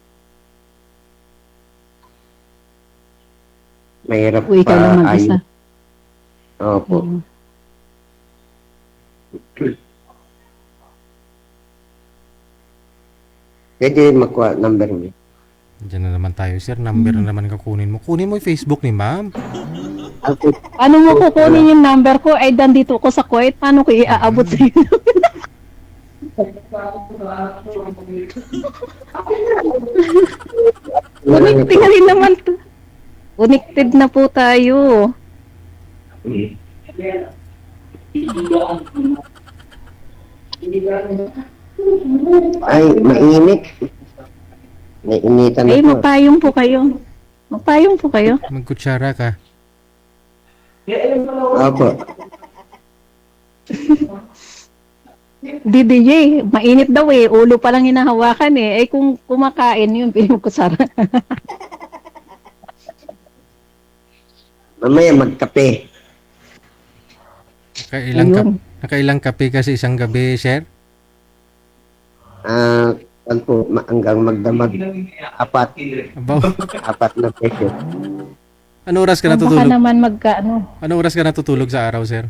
I: Mahirap
H: O, ikaw lang
I: pa
H: mag-isa.
I: ayun. Opo.
H: Hmm.
I: Pwede makuha number mo.
C: Diyan na naman tayo, sir. Number na naman kukunin mo. Kunin mo yung Facebook ni ma'am.
H: Ano mo kukunin yung number ko? Ay, dandito ko sa Kuwait. Paano ko iaabot sa iyo? Connected naman. Connected na po tayo.
I: Ay, mainit. Nainitan na
H: Ay,
I: po.
H: magpayong po kayo. Magpayong po kayo.
C: Magkutsara ka.
I: Opo.
H: DJ, mainit daw eh. Ulo pa lang hinahawakan eh. Ay kung kumakain yun, pinagkusara.
I: Mamaya magkape.
H: Ayun.
C: Nakailang kape kasi isang gabi, sir?
I: Ano po, hanggang magdamag. Apat.
C: Abaw.
I: Apat na peso.
C: Ano oras ka
H: Baka
C: natutulog?
H: naman magkaano.
C: Ano oras ka natutulog sa araw, sir?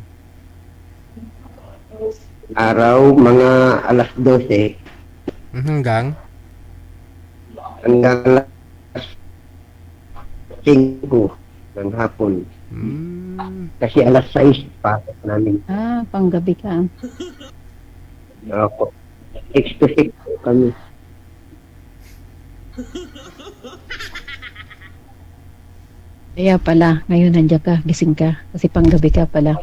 I: Araw, mga alas 12.
C: Hanggang?
I: Hanggang alas 5 ng hapon. Kasi alas 6 pasok namin.
H: Ah, panggabi ka.
I: Opo. 6 to 6 kami.
H: Kaya pala, ngayon nandiyan ka, gising ka. Kasi panggabi ka pala.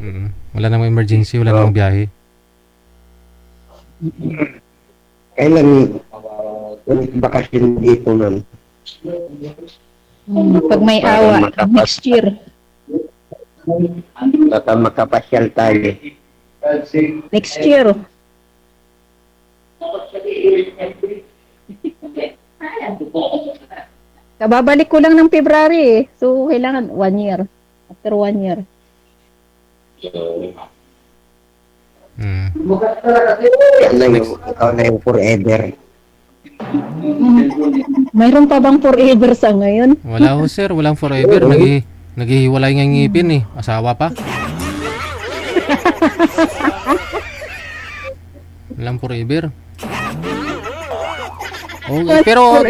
C: Wala namang emergency, wala namang biyahe.
I: Kailan bakasyon dito, ma'am?
H: Pag may awa, next year.
I: Baka makapasyal tayo.
H: Next year. Kababalik ko lang ng February eh. So, kailangan 1 year. After 1 year.
I: Yan lang yung, ikaw na yung forever.
H: Mayroon pa bang forever sa ngayon?
C: Wala ho, sir. Walang forever. Naghihiwalay nga yung ngipin eh. Asawa pa. Walang forever. Oh, pero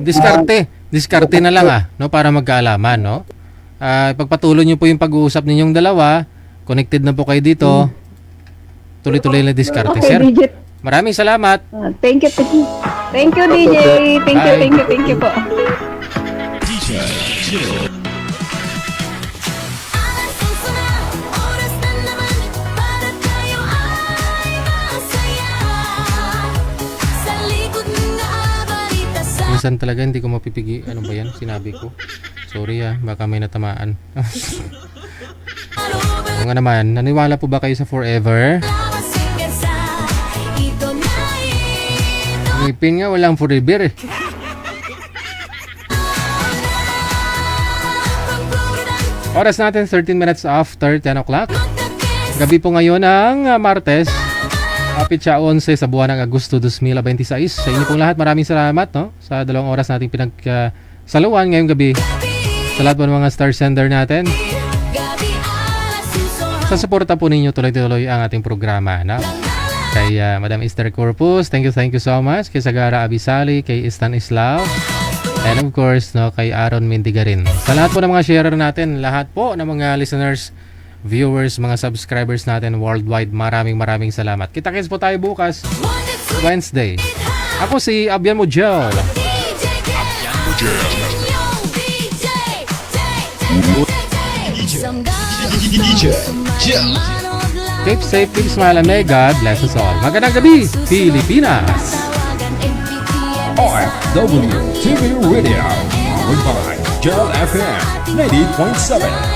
C: diskarte na lang no, para magkaalaman, no? Ipagpatuloy niyo po yung pag-uusap ninyong dalawa. Connected na po kayo dito. Tuloy-tuloy na diskarte,
H: Okay,
C: sir.
H: DJ.
C: Maraming salamat.
H: Thank you, thank you, DJ. Thank you po.
A: DJ Chill.
B: Alas 11 na, oras na naman para tayo ay masaya. Sa likod ng balita sa
C: Minsan talaga hindi ko mapipigi. Ano ba yan? Sinabi ko. Sorry baka may natamaan. O nga naman, naniwala po ba kayo sa forever?
B: ito na ito.
C: Ngipin nga, walang forever eh. Oras natin 13 minutes after 10 o'clock. Gabi po ngayon ng Martes. Pitsa 11 sa buwan ng Agosto 2026. Sa inyo pong lahat, maraming salamat no? Sa 2 oras nating pinagsaluan ngayong gabi. Sa lahat po ng mga star sender natin. Sa suporta po ninyo tuloy-tuloy ang ating programa. No? Kay Madam Esther Corpus, thank you so much. Kay Sagara Abisali, kay Stan Islao. And of course, no, kay Aaron Mendigarin. Sa lahat po ng mga sharer natin, lahat po ng mga listeners, viewers, mga subscribers natin worldwide, maraming salamat. Kita-kits po tayo bukas, Wednesday. Ako si Abian Mujel.
A: DJ Chill.
C: Keep safe, keep smiling, may God bless us all. Magandang gabi, Pilipinas!
A: RFW TV Radio. Powered by Gerald FM 90.7.